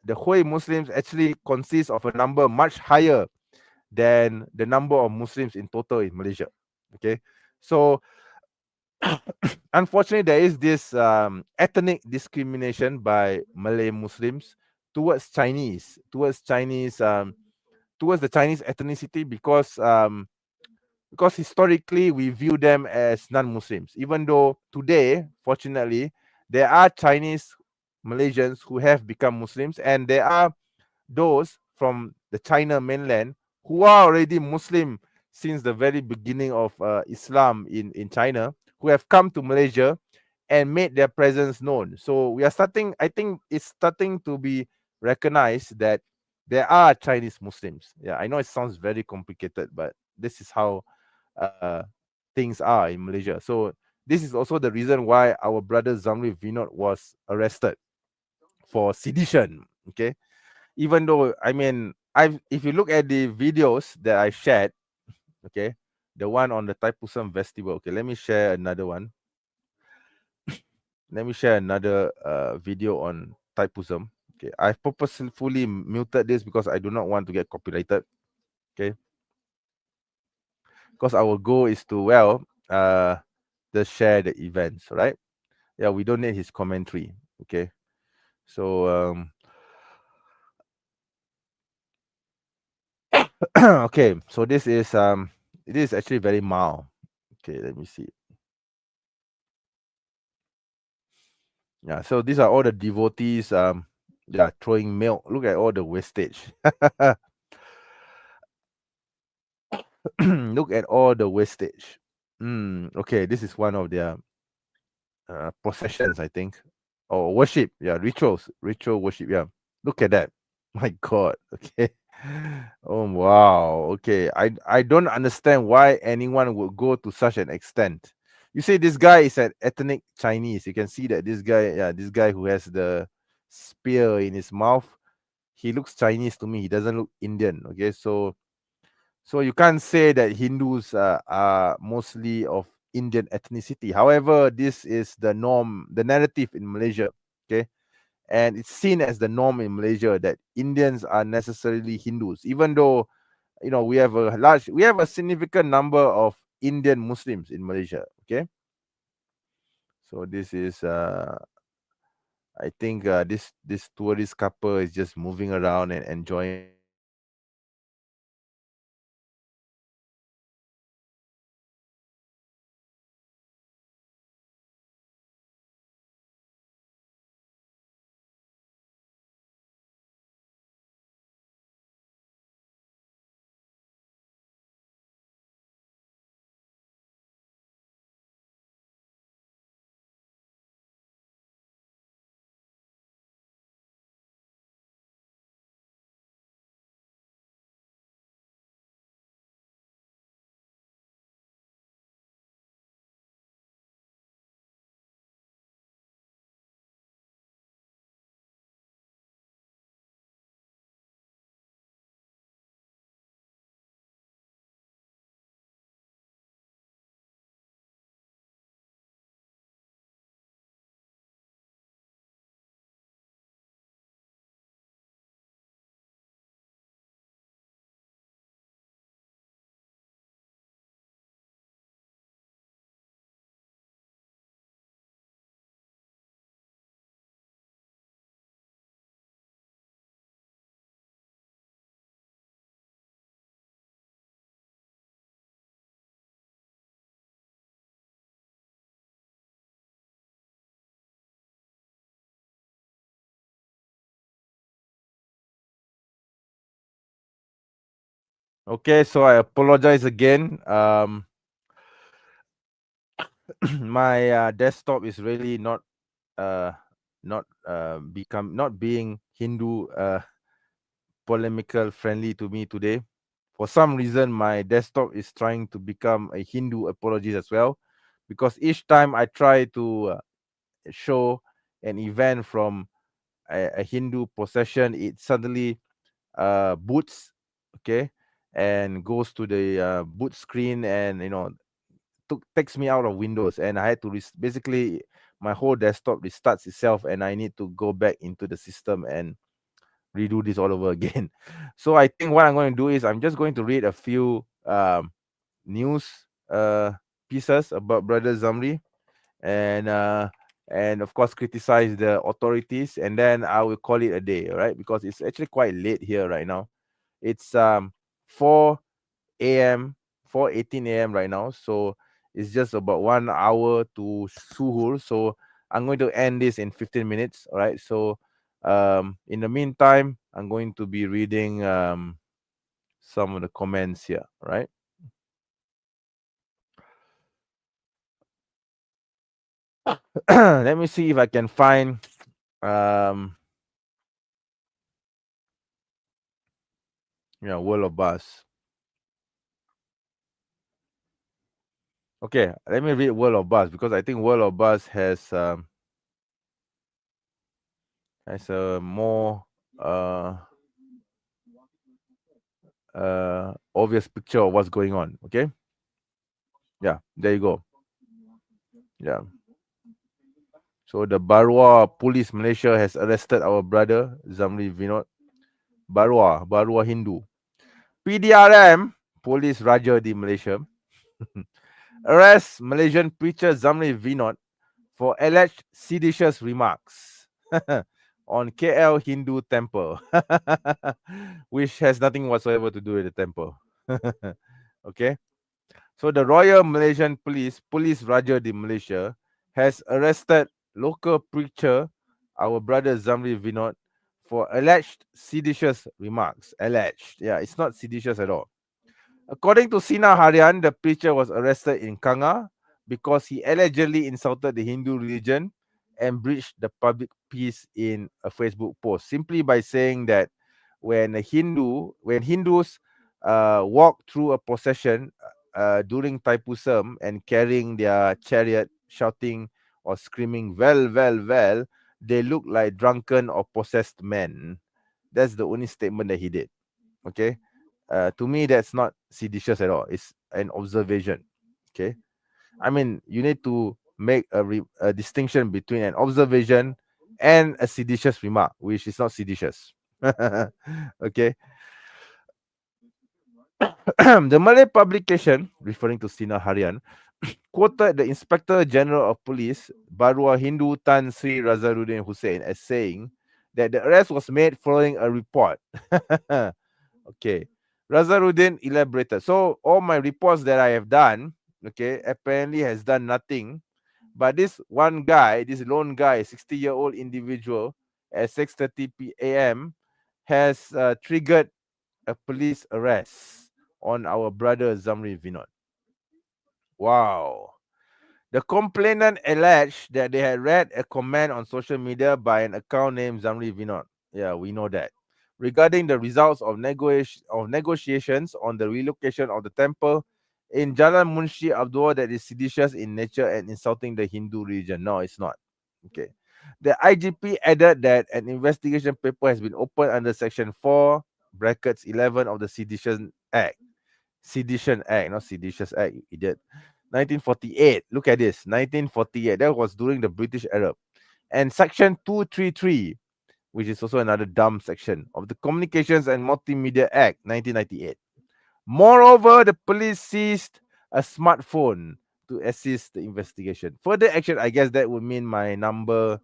the Hui Muslims, actually consist of a number much higher than the number of Muslims in total in Malaysia. Okay, so unfortunately, there is this ethnic discrimination by Malay Muslims towards Chinese, towards the Chinese ethnicity, because historically we view them as non-Muslims. Even though today, fortunately, there are Chinese Malaysians who have become Muslims, and there are those from the China mainland who are already Muslim since the very beginning of Islam in China, who have come to Malaysia and made their presence known. So we are starting, I think it's starting to be recognized that there are Chinese Muslims. Yeah, I know it sounds very complicated, but this is how uh, things are in Malaysia. So this is also the reason why our brother Zamri Vinoth was arrested for sedition. Okay, even though, I mean, if you look at the videos that I shared, okay, the one on the Thaipusam festival. Okay, let me share another one. Let me share another video on Thaipusam. Okay, I've purposefully muted this because I do not want to get copyrighted. Okay, because our goal is to just share the events, right? Yeah, we don't need his commentary. Okay, so okay, so this is it is actually very mild. Okay, let me see. Yeah, so these are all the devotees yeah, throwing milk. Look at all the wastage. Look at all the wastage. Okay, this is one of their processions, I think, or worship. Yeah, ritual worship. Yeah, look at that. My God. Okay. Oh wow. Okay, I don't understand why anyone would go to such an extent. You say this guy is an ethnic Chinese. You can see that this guy, yeah, this guy who has the spear in his mouth, he looks Chinese to me. He doesn't look Indian. Okay, so you can't say that Hindus are mostly of Indian ethnicity. However, this is the norm, the narrative in Malaysia. Okay, and it's seen as the norm in Malaysia that Indians are necessarily Hindus, even though we have a significant number of Indian Muslims in Malaysia. Okay, so this is I think this tourist couple is just moving around and enjoying the festival. Okay, so I apologize again. My desktop is really uh, not being Hindu polemical friendly to me today. For some reason, my desktop is trying to become a Hindu apologist as well, because each time I try to show an event from a Hindu procession, it suddenly boots, okay, and goes to the boot screen, and takes me out of Windows, and I had to basically my whole desktop restarts itself, and I need to go back into the system and redo this all over again. So I think what I'm going to do is I'm just going to read a few news pieces about Brother Zamri, and of course criticize the authorities, and then I will call it a day, all right? Because it's actually quite late here right now. It's 4 a.m., 4:18 a.m. right now. So it's just about 1 hour to suhur. So I'm going to end this in 15 minutes. All right. So in the meantime, I'm going to be reading some of the comments here. All right. Let me see if I can find World of Buzz. Okay, let me read World of Buzz, because I think World of Buzz has a more obvious picture of what's going on. Okay. Yeah, there you go. Yeah. So the Barua police Malaysia has arrested our brother Zamri Vinoth. Barua Hindu. PDRM police Raja di Malaysia arrests Malaysian preacher Zamri Vinoth for alleged seditious remarks on KL Hindu temple, which has nothing whatsoever to do with the temple. Okay. So the Royal Malaysian Police Raja di Malaysia, has arrested local preacher, our brother Zamri Vinoth, for alleged seditious remarks. Alleged. Yeah, it's not seditious at all. According to Sina Harian, the preacher was arrested in Kanga because he allegedly insulted the Hindu religion and breached the public peace in a Facebook post, simply by saying that when Hindus walk through a procession during Taipusam and carrying their chariot, shouting or screaming, well, well, well, they look like drunken or possessed men. That's the only statement that he did. Okay. To me, that's not seditious at all. It's an observation. Okay. I mean, you need to make a distinction between an observation and a seditious remark, which is not seditious. Okay. The Malay publication, referring to Sina Harian, quoted the Inspector General of Police, Barua Hindu Tan Sri Razaruddin Hussain, as saying that the arrest was made following a report. Okay. Razaruddin elaborated. So all my reports that I have done, okay, apparently has done nothing. But this one guy, this lone guy, 60-year-old individual, at 6:30 p.m. has triggered a police arrest on our brother Zamri Vinoth. Wow. The complainant alleged that they had read a comment on social media by an account named Zamri Vinoth. Yeah, we know that. Regarding the results of negotiations on the relocation of the temple in Jalan Munshi Abdul that is seditious in nature and insulting the Hindu religion. No, it's not. Okay. The IGP added that an investigation paper has been opened under Section 4 brackets 11 of the Sedition Act. Sedition Act, not Seditious Act, you idiot. 1948. Look at this. 1948. That was during the British era. And Section 233, which is also another dumb section, of the Communications and Multimedia Act, 1998. Moreover, the police seized a smartphone to assist the investigation. Further action, I guess that would mean my number.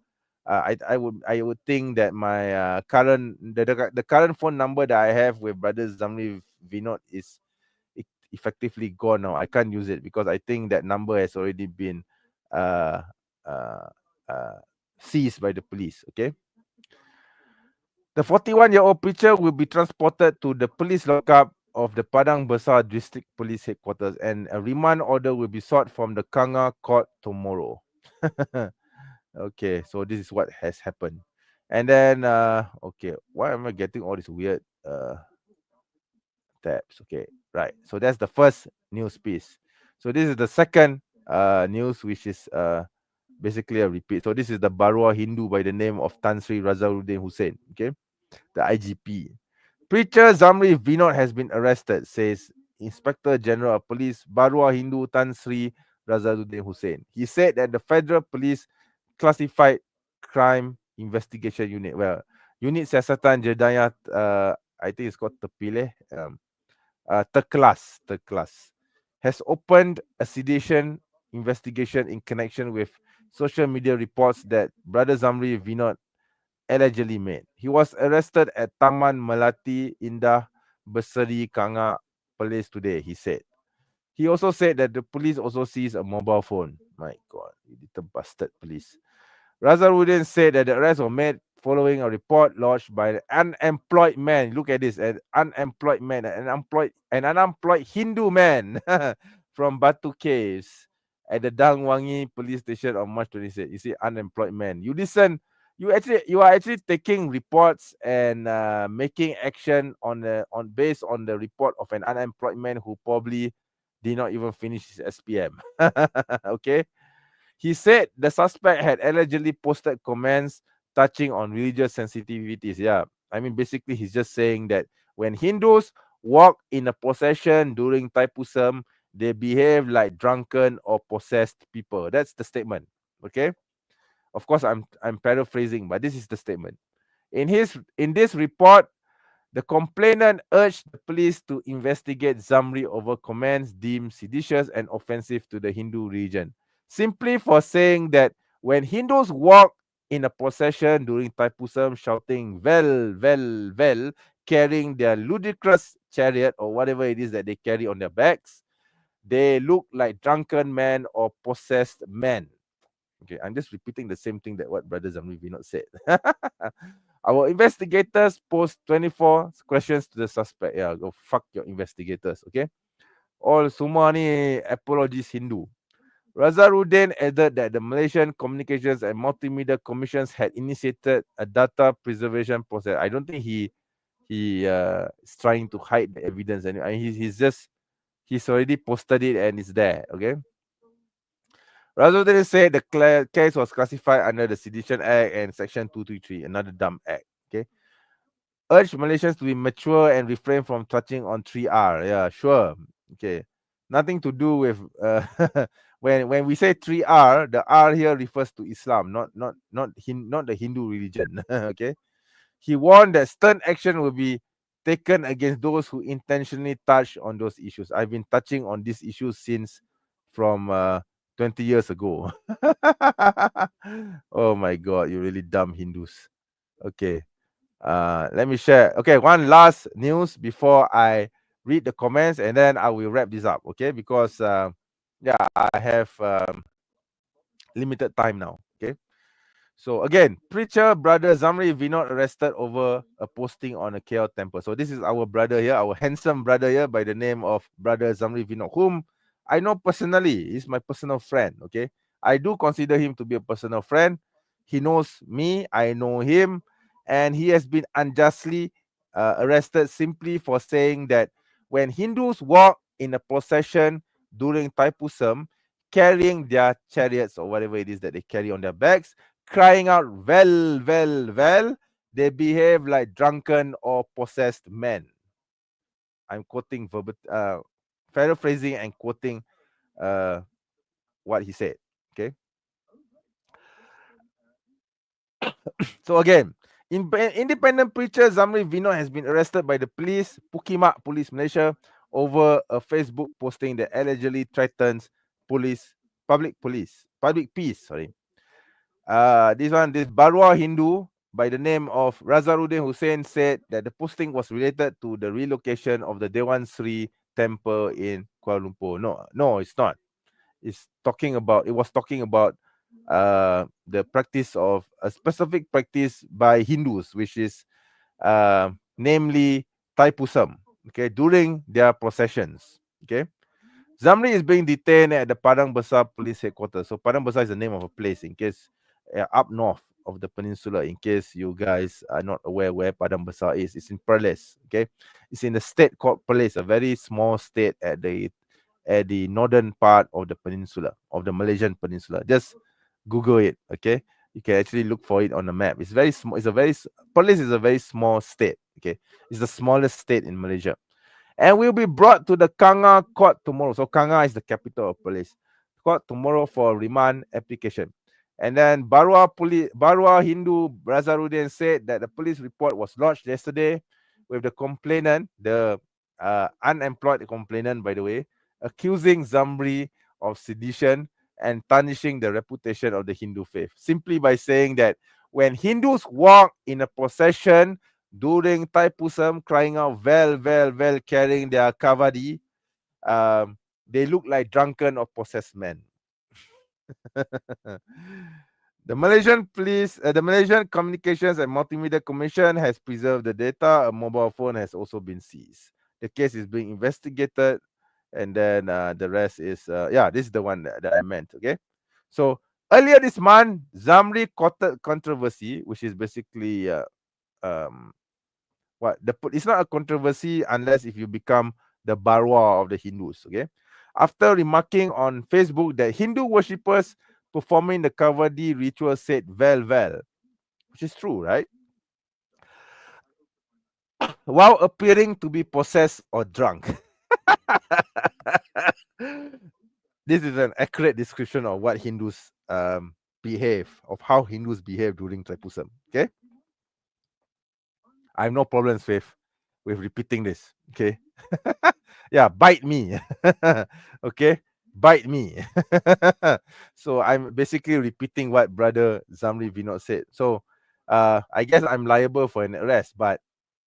I would think that my the current phone number that I have with brother Zamri Vinoth is effectively gone now. I can't use it because I think that number has already been uh, uh, uh, seized by the police. Okay. The 41-year-old preacher will be transported to the police lockup of the Padang Besar District Police Headquarters, and a remand order will be sought from the Kanga court tomorrow. Okay, so this is what has happened. And then, okay, why am I getting all these weird tabs? Okay, right. So that's the first news piece. So this is the second news, which is basically a repeat. So this is the Barua Hindu by the name of Tan Sri Razaruddin Hussain. Okay, the IGP. Preacher Zamri Vinoth has been arrested, says Inspector General of Police Barua Hindu Tan Sri Razaluddin Hussain. He said that the Federal Police Classified Crime Investigation Unit, well, Unit Siasatan Jedayah, I think it's called Terpilih, Terkelas, has opened a sedition investigation in connection with social media reports that Brother Zamri Vinoth allegedly made. He was arrested at Taman Melati Indah Berseri Kanga Place today, he said. He also said that the police also seized a mobile phone. My God, you little bastard police. Razaruddin said that the arrest was made following a report lodged by an unemployed man. Look at this, an unemployed man, an unemployed Hindu man from Batu Caves at the Dangwangi police station on March 26th. You see, unemployed man. You listen, you are actually taking reports and making action on based on the report of an unemployed man who probably did not even finish his SPM. Okay. He said the suspect had allegedly posted comments touching on religious sensitivities. Yeah, I mean, basically, he's just saying that when Hindus walk in a procession during Thaipusam, they behave like drunken or possessed people. That's the statement. Okay. Of course, I'm paraphrasing, but this is the statement. In this report, the complainant urged the police to investigate Zamri over comments deemed seditious and offensive to the Hindu religion, simply for saying that when Hindus walk in a procession during Thaipusam shouting "Vel, Vel, Vel," carrying their ludicrous chariot or whatever it is that they carry on their backs, they look like drunken men or possessed men. Okay, I'm just repeating the same thing that what Brother Zamri Vinoth said. Our investigators posed 24 questions to the suspect. Yeah, go fuck your investigators, okay? All semua ni apologies Hindu. Razaruddin added that the Malaysian Communications and Multimedia Commissions had initiated a data preservation process. I don't think he is trying to hide the evidence. And he's already posted it and it's there, okay? Razaruddin said the case was classified under the Sedition Act and Section 233, another dumb act. Okay. Urged Malaysians to be mature and refrain from touching on 3R. Yeah, sure. Okay. Nothing to do with when we say 3R, the R here refers to Islam, not the Hindu religion. Okay. He warned that stern action will be taken against those who intentionally touch on those issues. I've been touching on these issues since from 20 years ago. Oh my God, you really dumb Hindus. Okay. Let me share. Okay, one last news before I read the comments and then I will wrap this up. Okay, because yeah, I have limited time now. Okay. So again, preacher brother Zamri Vinoth arrested over a posting on a KL temple. So this is our brother here, our handsome brother here by the name of brother Zamri Vinoth, whom I know personally. He's my personal friend. Okay, I do consider him to be a personal friend. He knows me, I know him, and he has been unjustly arrested simply for saying that when Hindus walk in a procession during Thaipusam, carrying their chariots or whatever it is that they carry on their backs, crying out, "Well, well, well," they behave like drunken or possessed men. I'm quoting paraphrasing and quoting what he said. Okay. So again, independent preacher Zamri Vinoth has been arrested by the police, Pukimak Police Malaysia, over a Facebook posting that allegedly threatens public peace. Sorry. This Barua Hindu by the name of Razaruddin Hussain said that the posting was related to the relocation of the Dewan Sri temple in Kuala Lumpur. No, it's not. It was talking about the practice of a specific practice by Hindus, which is namely Thaipusam, okay, during their processions. Okay. Zamri is being detained at the Padang Besar Police Headquarters. So Padang Besar is the name of a place in case up north of the peninsula. In case you guys are not aware where Padang Besar is, it's in Perlis. Okay, it's in the state called Perlis, a very small state at the northern part of the peninsula, of the Malaysian peninsula. Just Google it. Okay, you can actually look for it on the map. It's very small. Perlis is a very small state. Okay, it's the smallest state in Malaysia, and will be brought to the Kanga court tomorrow. So Kanga is the capital of police court tomorrow for remand application. And then Barua Hindu Brazaruddin said that the police report was lodged yesterday with the complainant, the unemployed complainant, by the way, accusing Zamri of sedition and tarnishing the reputation of the Hindu faith, simply by saying that when Hindus walk in a procession during Thaipusam, crying out "Vel, Vel, Vel," carrying their kavadi, they look like drunken or possessed men. The Malaysian Communications and Multimedia Commission has preserved the data. A mobile phone has also been seized. The case is being investigated, and then the rest is this is the one that I meant. Okay, so earlier this month, Zamri controversy, which is basically it's not a controversy unless if you become the Barua of the Hindus. Okay, after remarking on Facebook that Hindu worshippers performing the Kavadi ritual said "Vel Vel," which is true, right? While appearing to be possessed or drunk. This is an accurate description of what Hindus behave, of how Hindus behave during Thaipusam. Okay, I have no problems with repeating this. Okay, yeah, bite me. Okay, bite me. So I'm basically repeating what Brother Zamri Vinoth said. So I guess I'm liable for an arrest, but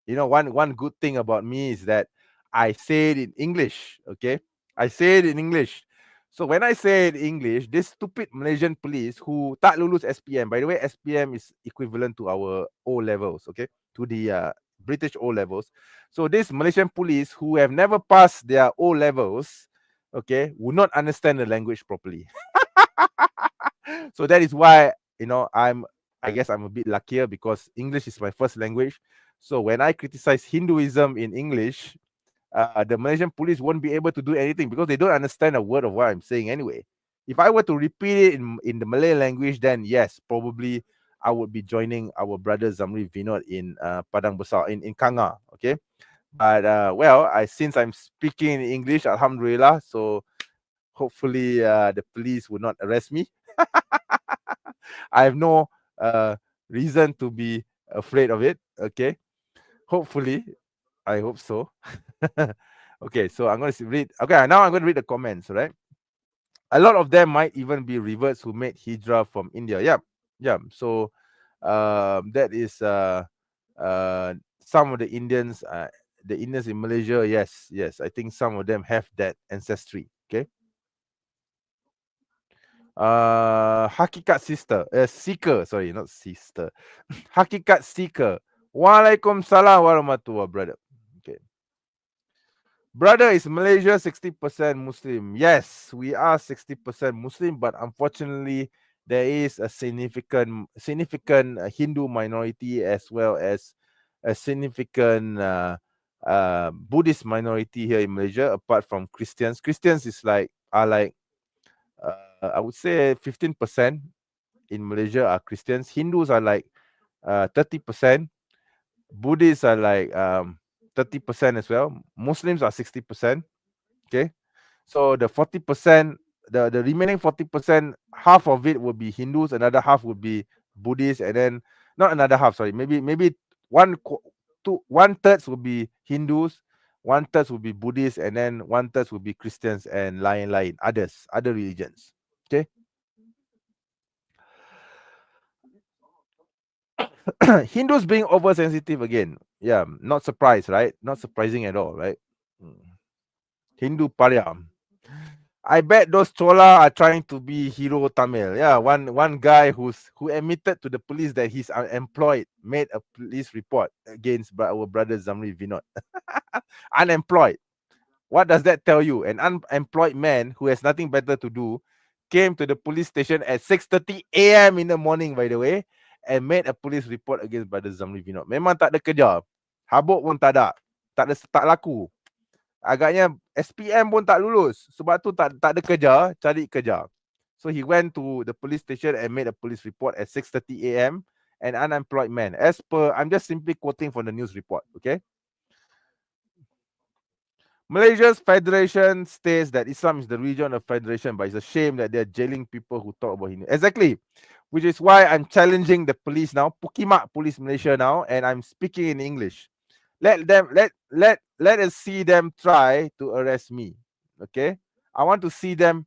you know, one good thing about me is that I say it in English. Okay, I say it in English. So when I say it in English, this stupid Malaysian police who tak lulus SPM, by the way, SPM is equivalent to our O levels, okay, to the British O levels. So this Malaysian police who have never passed their O levels, okay, will not understand the language properly. So that is why, you know, I guess I'm a bit luckier because English is my first language. So when I criticize Hinduism in English, the Malaysian police won't be able to do anything because they don't understand a word of what I'm saying anyway. If I were to repeat it in the Malay language, then yes, probably I would be joining our brother Zamri Vinoth in Padang Besar, in Kanga, okay? But since I'm speaking in English, Alhamdulillah, so hopefully the police will not arrest me. I have no reason to be afraid of it, okay? Hopefully, I hope so. Okay, so I'm going to read. Okay, now I'm going to read the comments, right? A lot of them might even be reverts who made hijrah from India. Yeah. So that is some of the Indians in Malaysia. Yes. I think some of them have that ancestry. Okay. Hakikat seeker. Sorry, not sister. Hakikat seeker. Waalaikumsalam warahmatullahi, brother. Okay. Brother, is Malaysia 60% Muslim? Yes, we are 60% Muslim, but unfortunately, there is a significant Hindu minority as well as a significant Buddhist minority here in Malaysia. Apart from Christians, Christians are like I would say 15% in Malaysia are Christians. Hindus are like 30%. Buddhists are like 30% as well. Muslims are 60%. Okay, so the 40%, the remaining 40%, half of it would be Hindus, another half would be Buddhists, and then not another half. Sorry, maybe 1/3 would be Hindus, 1/3 would be Buddhists, and then 1/3 would be Christians and lain other religions. Okay. Hindus being oversensitive again. Yeah, not surprised, right? Not surprising at all, right? Hindu Paria. I bet those Chola are trying to be hero Tamil. Yeah, one guy who admitted to the police that he's unemployed made a police report against our brother Zamri Vinoth. Unemployed. What does that tell you? An unemployed man who has nothing better to do came to the police station at 6:30 a.m. in the morning, by the way, and made a police report against brother Zamri Vinoth. Memang tak ada kerja. Habuk pun tak ada. Tak laku. Agaknya SPM pun tak lulus. Sebab tu tak ada kerja, cari kerja. So he went to the police station and made a police report at 6:30 a.m. and unemployed men. As per, I'm just simply quoting from the news report, okay? Malaysia's federation states that Islam is the religion of federation, but it's a shame that they're jailing people who talk about Hindu. Exactly, which is why I'm challenging the police now, Pukimak Police Malaysia now, and I'm speaking in English. Let us see them try to arrest me. Okay, I want to see them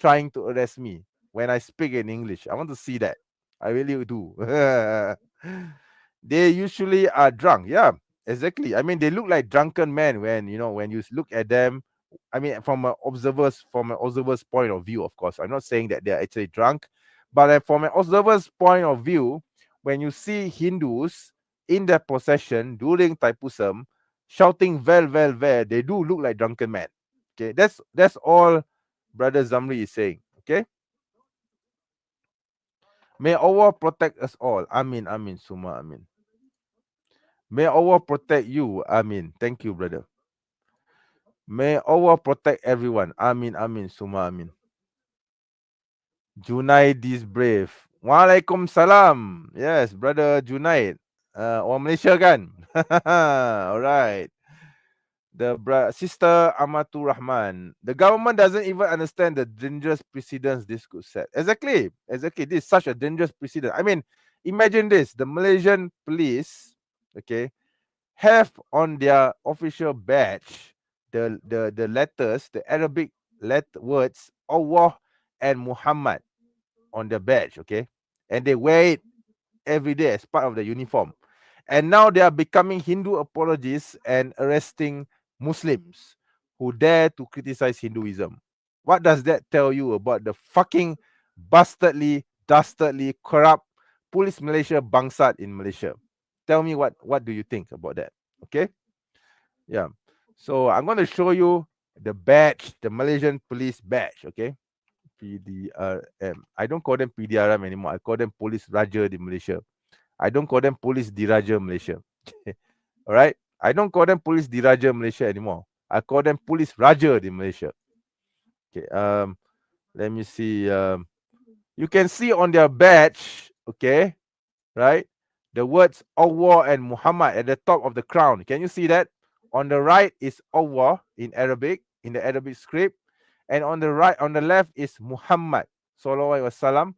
trying to arrest me when I speak in English. I want to see that. I really do. They usually are drunk. Yeah, exactly. I mean, they look like drunken men when when you look at them. I mean, from an observer's point of view, of course. I'm not saying that they're actually drunk, but from an observer's point of view, when you see Hindus in their procession during Thaipusam shouting well, they do look like drunken men. Okay, that's all Brother Zamri is saying. Okay. May Allah protect us all. Amin, amin, summa amin. May Allah protect you. Amin. Thank you, brother. May Allah protect everyone. Amin, amin, summa amin. Junaid is brave. Waalaikumsalam. Yes, brother Junaid. Orang Malaysia kan? Alright. The sister Amatur Rahman. The government doesn't even understand the dangerous precedents this could set. Exactly. This is such a dangerous precedent. I mean, imagine this. The Malaysian police, okay, have on their official badge the letters, the Arabic words Allah and Muhammad on their badge, okay, and they wear it every day as part of the uniform. And now they are becoming Hindu apologists and arresting Muslims who dare to criticize Hinduism. What does that tell you about the fucking dastardly, corrupt police Malaysia bangsat in Malaysia? Tell me what do you think about that? Okay. Yeah. So I'm going to show you the badge, the Malaysian police badge. Okay. PDRM. I don't call them PDRM anymore. I call them Police Raja di Malaysia. I don't call them Police Diraja Malaysia. All right. I don't call them Police Diraja Malaysia anymore. I call them Police Raja di Malaysia. Okay. Let me see. You can see on their badge. Okay. Right. The words Allah and Muhammad at the top of the crown. Can you see that? On the right is Allah in Arabic, in the Arabic script, and on the left is Muhammad Sallallahu Alaihi Wasallam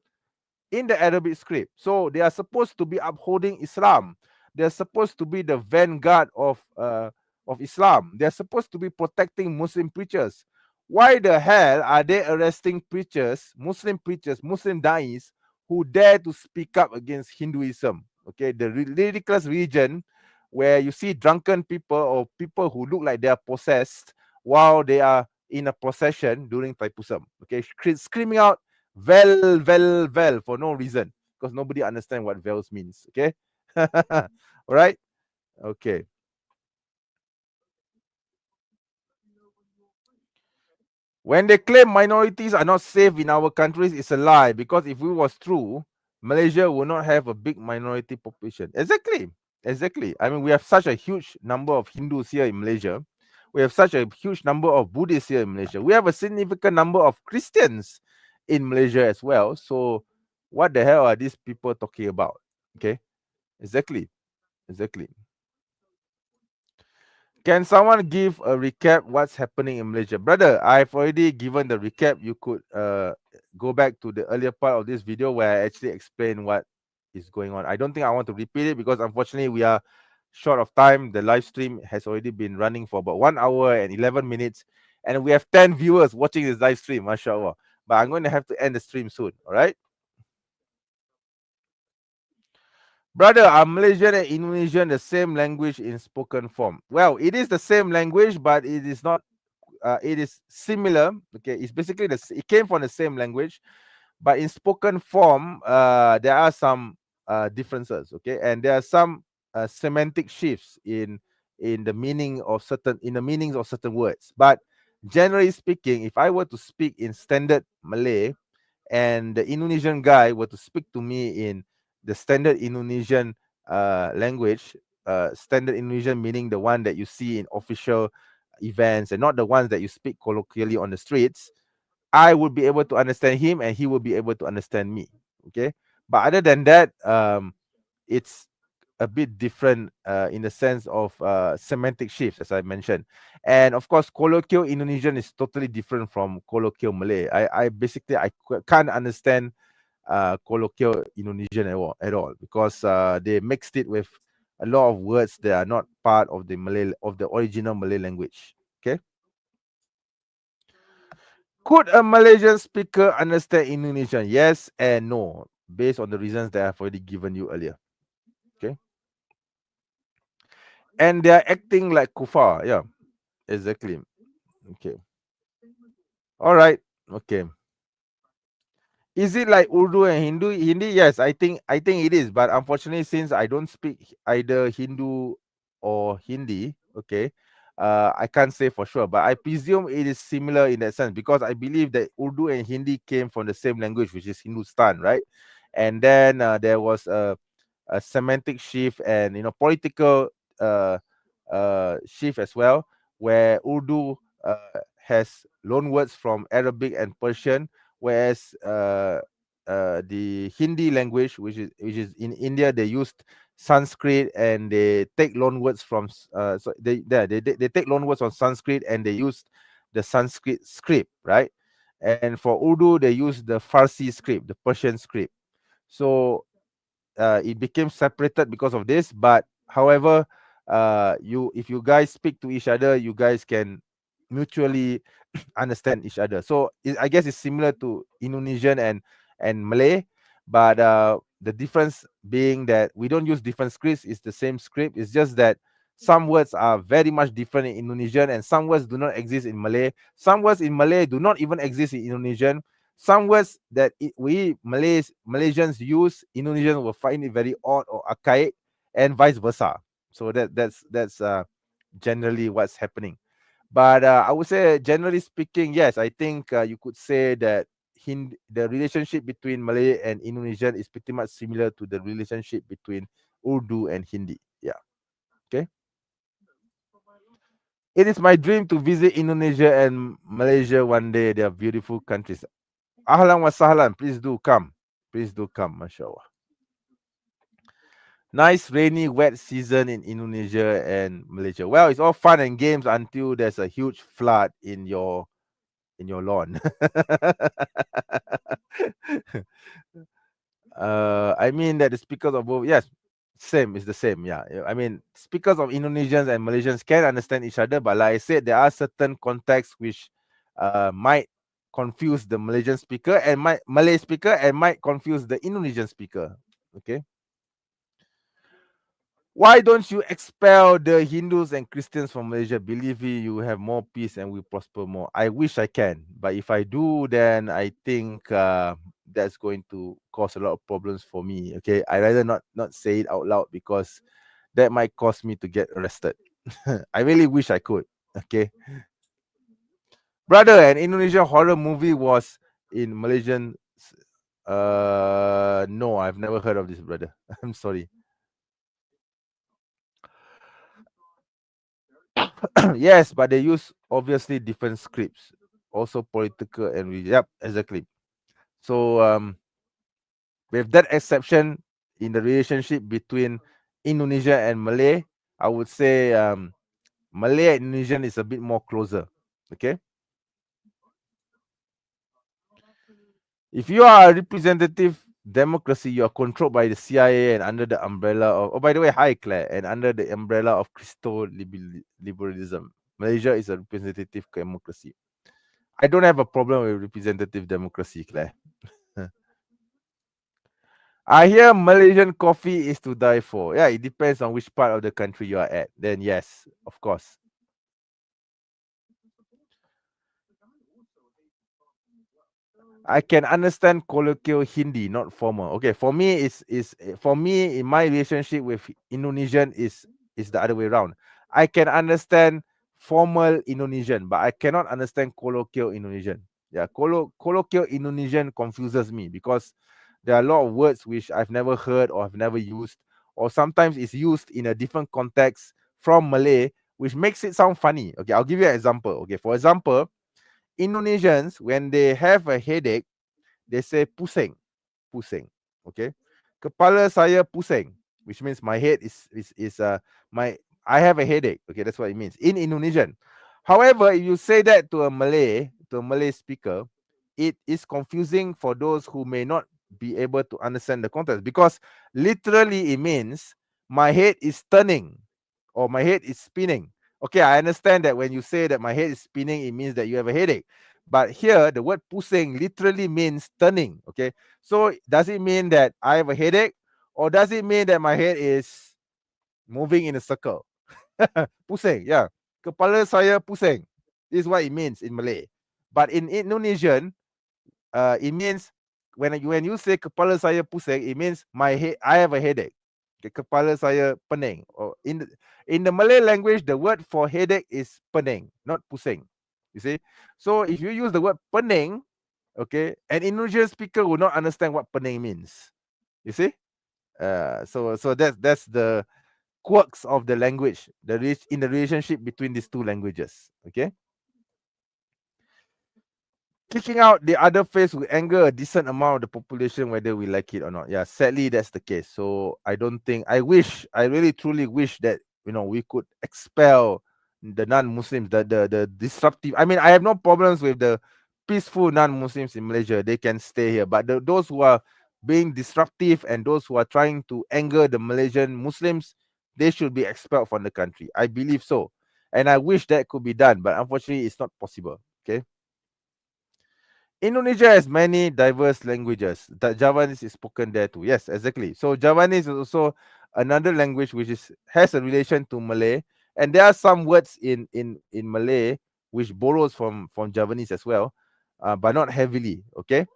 in the Arabic script. So they are supposed to be upholding Islam. They're supposed to be the vanguard of Islam. They're supposed to be protecting Muslim preachers. Why the hell are they arresting preachers, Muslim dais, who dare to speak up against Hinduism? Okay, the ridiculous region where you see drunken people or people who look like they are possessed while they are in a procession during Thaipusam. Okay, screaming out "Vel, for no reason because nobody understands what vels means. Okay, all right, okay. When they claim minorities are not safe in our countries, it's a lie, because if it was true, Malaysia would not have a big minority population. Exactly. I mean, we have such a huge number of Hindus here in Malaysia. We have such a huge number of Buddhists here in Malaysia. We have a significant number of Christians in Malaysia as well. So what the hell are these people talking about? Okay, exactly. Can someone give a recap what's happening in Malaysia? Brother, I've already given the recap. You could go back to the earlier part of this video where I actually explain what is going on. I don't think I want to repeat it because unfortunately we are short of time. The live stream has already been running for about 1 hour and 11 minutes, and we have 10 viewers watching this live stream, mashallah. But I'm going to have to end the stream soon. All right. Brother, are Malaysian and Indonesian the same language in spoken form? Well, it is the same language, but it is not. It is similar. Okay, it's basically it came from the same language, but in spoken form, there are some differences. Okay, and there are some semantic shifts in the meaning of certain words. But generally speaking, if I were to speak in standard Malay, and the Indonesian guy were to speak to me in the standard Indonesian language, standard Indonesian meaning the one that you see in official events and not the ones that you speak colloquially on the streets, I would be able to understand him and he will be able to understand me. Okay, but other than that, it's a bit different in the sense of semantic shifts, as I mentioned. And of course, colloquial Indonesian is totally different from colloquial Malay. I basically can't understand colloquial Indonesian at all because they mixed it with a lot of words that are not part of the original Malay language. Okay. Could a Malaysian speaker understand Indonesian? Yes and no, based on the reasons that I've already given you earlier. Okay. And they are acting like kufar. Yeah, exactly. Okay. All right. Okay. Is it like Urdu and Hindi? Yes, I think it is. But unfortunately, since I don't speak either Hindu or Hindi, okay, I can't say for sure. But I presume it is similar in that sense because I believe that Urdu and Hindi came from the same language, which is Hindustan, right? And then there was a semantic shift and political uh, shift as well, where Urdu has loan words from Arabic and Persian, whereas the Hindi language, which is in India, they used Sanskrit and they take loan words from so they take loan words on Sanskrit and they used the Sanskrit script, right? And for Urdu, they use the Farsi script, the Persian script. So it became separated because of this. But however, if you guys speak to each other, you guys can mutually understand each other. So I guess it's similar to Indonesian and Malay, but the difference being that we don't use different scripts. It's the same script. It's just that some words are very much different in Indonesian, and some words do not exist in Malay. Some words in Malay do not even exist in Indonesian. Some words that we Malaysians use, Indonesians will find it very odd or archaic, and vice versa. So that's generally what's happening. But I would say, generally speaking, yes, I think you could say that the relationship between Malay and Indonesian is pretty much similar to the relationship between Urdu and Hindi. Yeah. Okay. It is my dream to visit Indonesia and Malaysia one day. They are beautiful countries. Ahlan wa sahlan. Please do come. Please do come, mashallah. Nice rainy, wet season in Indonesia and Malaysia. Well, it's all fun and games until there's a huge flood in your lawn. I mean that the speakers of both, yes, same is the same. Yeah, I mean speakers of Indonesians and Malaysians can understand each other, but like I said, there are certain contexts which might confuse the Malaysian speaker and Malay speaker and might confuse the Indonesian speaker. Okay. Why don't you expel the Hindus and Christians from Malaysia? Believe me, you have more peace and we prosper more. I wish I can, but if I do, then I think that's going to cause a lot of problems for me. Okay, I rather not say it out loud because that might cause me to get arrested. I really wish I could. Okay, brother, an Indonesian horror movie was in Malaysian. No, I've never heard of this, brother. I'm sorry. Yes, but they use obviously different scripts, also political and yep, exactly. So with that exception in the relationship between Indonesia and Malay, I would say Malay and Indonesian is a bit more closer. Okay. If you are a representative democracy, you are controlled by the CIA and under the umbrella of, oh, by the way, hi Claire, and under the umbrella of Christo liberalism. Malaysia is a representative democracy. I don't have a problem with representative democracy, Claire. I hear Malaysian coffee is to die for. Yeah, it depends on which part of the country you are at. Then yes, of course. I can understand colloquial Hindi, not formal. Okay, for me, for me in my relationship with Indonesian is the other way around. I can understand formal Indonesian, but I cannot understand colloquial Indonesian. Yeah, colloquial Indonesian confuses me because there are a lot of words which I've never heard or I've never used, or sometimes it's used in a different context from Malay, which makes it sound funny. Okay, I'll give you an example. Okay, for example, Indonesians, when they have a headache, they say pusing, pusing. Okay, kepala saya pusing. which means my head is my I have a headache. Okay, that's what it means in Indonesian. However, if you say that to a Malay speaker, it is confusing for those who may not be able to understand the context, because literally it means my head is turning or my head is spinning. Okay, I understand that when you say that my head is spinning, it means that you have a headache. But here, the word pusing literally means turning. Okay, so does it mean that I have a headache, or does it mean that my head is moving in a circle? Pusing, yeah. Kepala saya pusing. This is what it means in Malay. But in Indonesian, it means when you say kepala saya pusing, it means my head, I have a headache. Okay, kepala saya pening. Or in the Malay language, the word for headache is pening, not pusing. You see, so if you use the word pening, okay, an Indonesian speaker will not understand what pening means. You see, so that's the quirks of the language, in the relationship between these two languages. Okay. Kicking out the other face will anger a decent amount of the population, whether we like it or not. Yeah, sadly, that's the case. So I don't think, I really truly wish that, we could expel the non-Muslims, the disruptive. I mean, I have no problems with the peaceful non-Muslims in Malaysia. They can stay here. But those who are being disruptive and those who are trying to anger the Malaysian Muslims, they should be expelled from the country. I believe so. And I wish that could be done. But unfortunately, it's not possible. Okay. Indonesia has many diverse languages. That Javanese is spoken there too. Yes, exactly. So Javanese is also another language which has a relation to Malay, and there are some words in Malay which borrows from Javanese as well, but not heavily. Okay,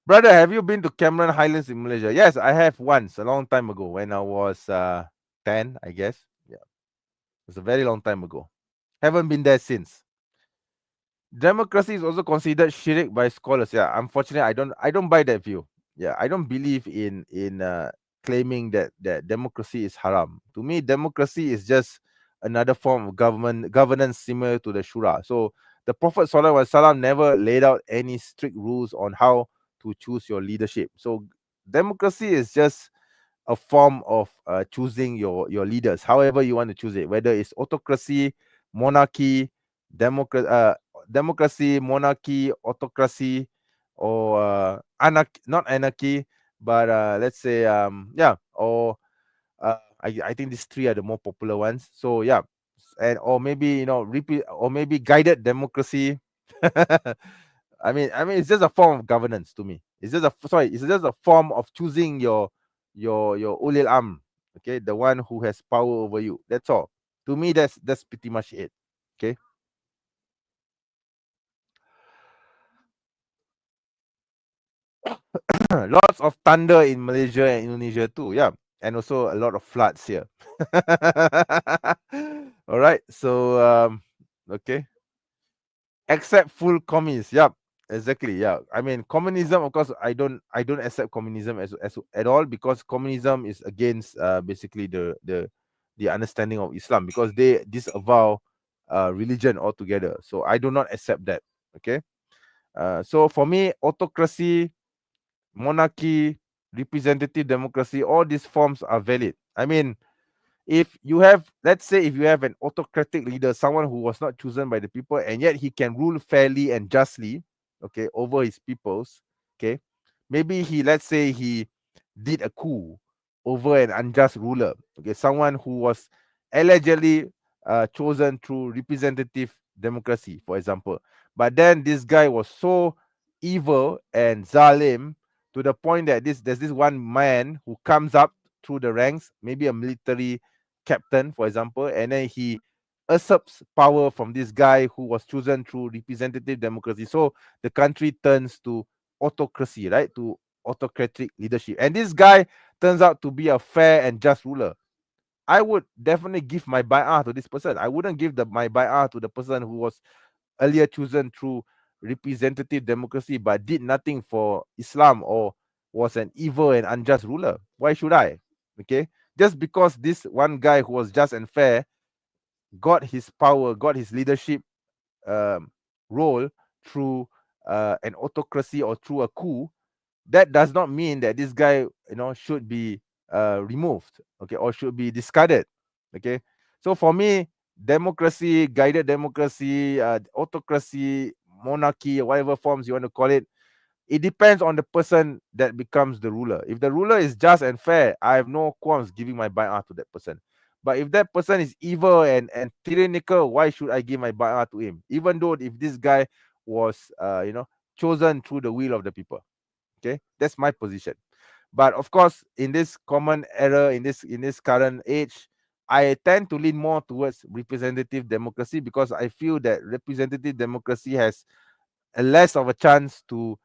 brother, have you been to Cameron Highlands in Malaysia? Yes, I have once, a long time ago, when I was 10, I guess. Yeah, it was a very long time ago. Haven't been there since. Democracy is also considered shirk by scholars. Yeah, unfortunately, I don't buy that view. Yeah, I don't believe in claiming that democracy is haram. To me, democracy is just another form of governance similar to the shura. So the Prophet Sallallahu Alaihi Wasallam never laid out any strict rules on how to choose your leadership. So democracy is just a form of choosing your leaders, however you want to choose it, whether it's autocracy, monarchy, democracy, monarchy, autocracy, or not anarchy, but let's say or I think these three are the more popular ones. So yeah, and or maybe repeat, or maybe guided democracy. I mean, it's just a form of governance to me. It's just a form of choosing your ulil am, okay, the one who has power over you. That's all. To me, that's pretty much it. Okay. Lots of thunder in Malaysia and Indonesia too. Yeah, and also a lot of floods here. All right. So okay. Except full communist. Yep, exactly. Yeah, I mean communism. Of course, I don't accept communism as at all, because communism is against basically the understanding of Islam, because they disavow religion altogether. So I do not accept that. Okay. So for me, autocracy, monarchy, representative democracy, all these forms are valid. I mean, if you have, let's say, if you have an autocratic leader, someone who was not chosen by the people, and yet he can rule fairly and justly, okay, over his peoples, okay, maybe let's say he did a coup over an unjust ruler, okay, someone who was allegedly chosen through representative democracy, for example, but then this guy was so evil and zalim to the point that there's this one man who comes up through the ranks, maybe a military captain, for example, and then he usurps power from this guy who was chosen through representative democracy. So the country turns to autocracy, right? To autocratic leadership. And this guy turns out to be a fair and just ruler. I would definitely give my bay'ah to this person. I wouldn't give my bay'ah to the person who was earlier chosen through representative democracy but did nothing for Islam, or was an evil and unjust ruler. Why should I? Okay. Just because this one guy who was just and fair got his power, got his leadership um, role through an autocracy or through a coup, that does not mean that this guy, should be removed, okay, or should be discarded, okay. So for me, democracy, guided democracy, autocracy, monarchy, whatever forms you want to call it depends on the person that becomes the ruler. If the ruler is just and fair, I have no qualms giving my bay'ah to that person. But if that person is evil and tyrannical, why should I give my bay'ah to him? Even though if this guy was, chosen through the will of the people. Okay, that's my position. But of course, in this common era, in this current age, I tend to lean more towards representative democracy, because I feel that representative democracy has a less of a chance to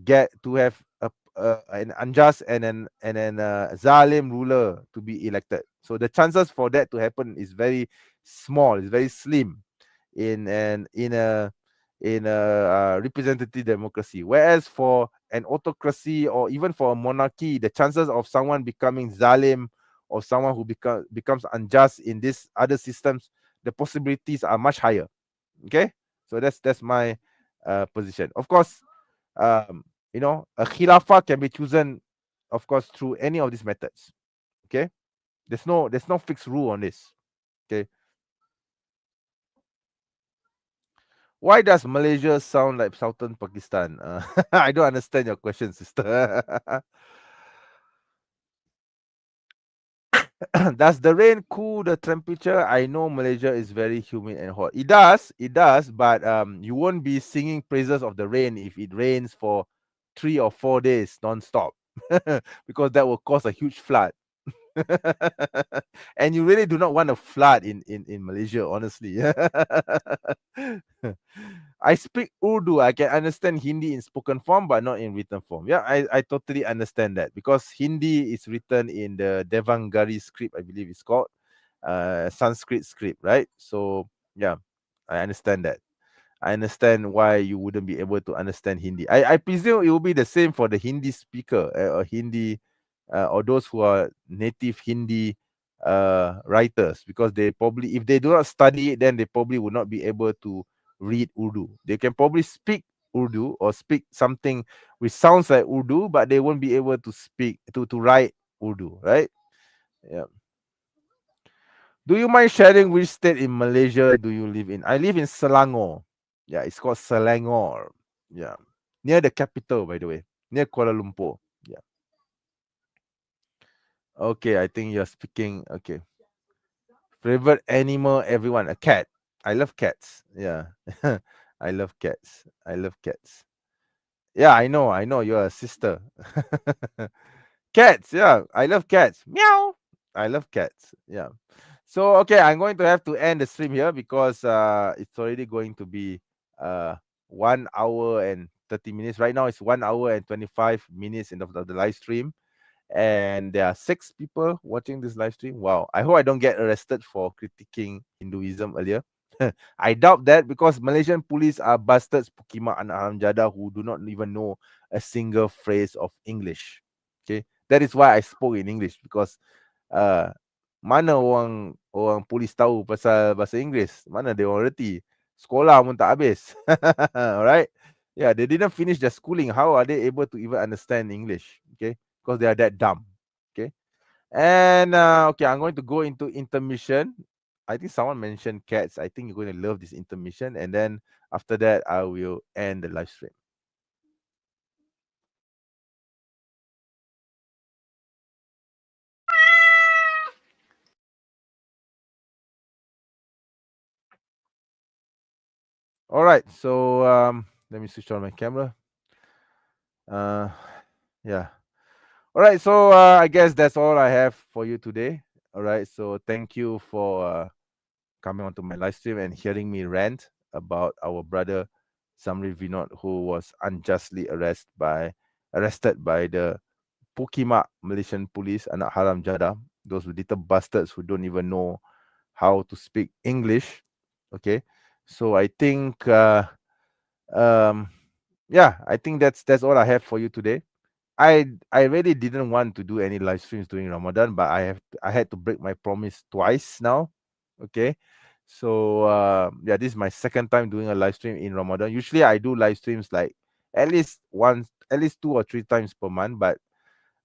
get to have an unjust and an zalim ruler to be elected. So the chances for that to happen is very small, it's very slim in a representative democracy. Whereas for an autocracy or even for a monarchy, the chances of someone becoming zalim or someone who becomes unjust in these other systems, the possibilities are much higher. Okay, so that's my position. Of course, a khilafah can be chosen, of course, through any of these methods. Okay, there's no fixed rule on this. Okay, why does Malaysia sound like Southern Pakistan? I don't understand your question, sister. Does the rain cool the temperature? I know Malaysia is very humid and hot. It does, but you won't be singing praises of the rain if it rains for 3 or 4 days non-stop, because that will cause a huge flood. And you really do not want a flood in Malaysia, honestly. I speak Urdu. I can understand Hindi in spoken form, but not in written form. Yeah, I totally understand that, because Hindi is written in the Devangari script, I believe it's called, Sanskrit script, right? So yeah, I understand that. I understand why you wouldn't be able to understand Hindi. I presume it will be the same for the Hindi speaker, or Hindi, or those who are native Hindi writers, because they probably, if they do not study it, then they probably would not be able to read Urdu. They can probably speak Urdu or speak something which sounds like Urdu, but they won't be able to speak to write Urdu, right? Yeah. Do you mind sharing which state in Malaysia do you live in? I live in Selangor. Yeah, it's called Selangor. Yeah. Near the capital, by the way. Near Kuala Lumpur. Yeah. Okay, I think you're speaking. Okay. Favorite animal, everyone. A cat. I love cats. Yeah. I love cats. I love cats. Yeah, I know. You're a sister. Cats, yeah. I love cats. Meow. I love cats. Yeah. So okay, I'm going to have to end the stream here, because it's already going to be 1 hour and 30 minutes. Right now it's 1 hour and 25 minutes of the live stream. And there are 6 people watching this live stream. Wow. I hope I don't get arrested for critiquing Hinduism earlier. I doubt that, because Malaysian police are bastards, Pukimak anak haram jadah, who do not even know a single phrase of English. Okay. That is why I spoke in English, because uh, mana orang orang polis tahu pasal bahasa Inggeris? Mana dia orang reti? Sekolah pun tak habis. Alright? Yeah, they didn't finish their schooling. How are they able to even understand English? Okay, because they are that dumb. Okay, and okay, I'm going to go into intermission. I think someone mentioned cats. I think you're going to love this intermission, and then after that, I will end the live stream. All right, so let me switch on my camera. Yeah. All right, so I guess that's all I have for you today. All right, so thank you for coming onto my live stream and hearing me rant about our brother Zamri Vinoth, who was unjustly arrested by the Pukimak Malaysian police, anak haram jadah, those little bastards who don't even know how to speak English. Okay, so I think um yeah, I think that's all I have for you today. I really didn't want to do any live streams during Ramadan, but I had to break my promise twice now. Okay. So yeah, this is my second time doing a live stream in Ramadan. Usually I do live streams like at least at least 2 or 3 times per month. But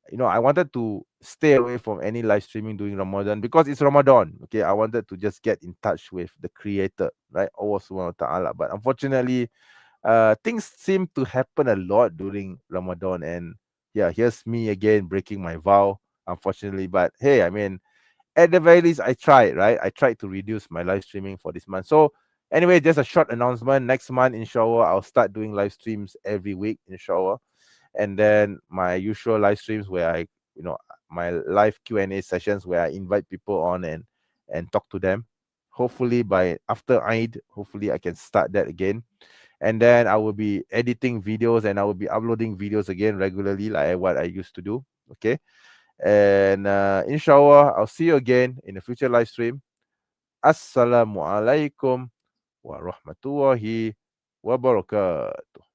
I wanted to stay away from any live streaming during Ramadan because it's Ramadan. Okay, I wanted to just get in touch with the Creator, right? Allah Subhanahu wa Taala. But unfortunately, things seem to happen a lot during Ramadan, and yeah, here's me again breaking my vow, unfortunately. But hey, I mean, at the very least, I tried, right? I tried to reduce my live streaming for this month. So anyway, just a short announcement. Next month, inshallah, I'll start doing live streams every week, inshallah. And then my usual live streams where my live Q&A sessions where I invite people on and talk to them. Hopefully by after Eid, hopefully I can start that again. And then I will be editing videos and I will be uploading videos again regularly like what I used to do. Okay. And inshallah, I'll see you again in a future live stream. Assalamualaikum warahmatullahi wabarakatuh.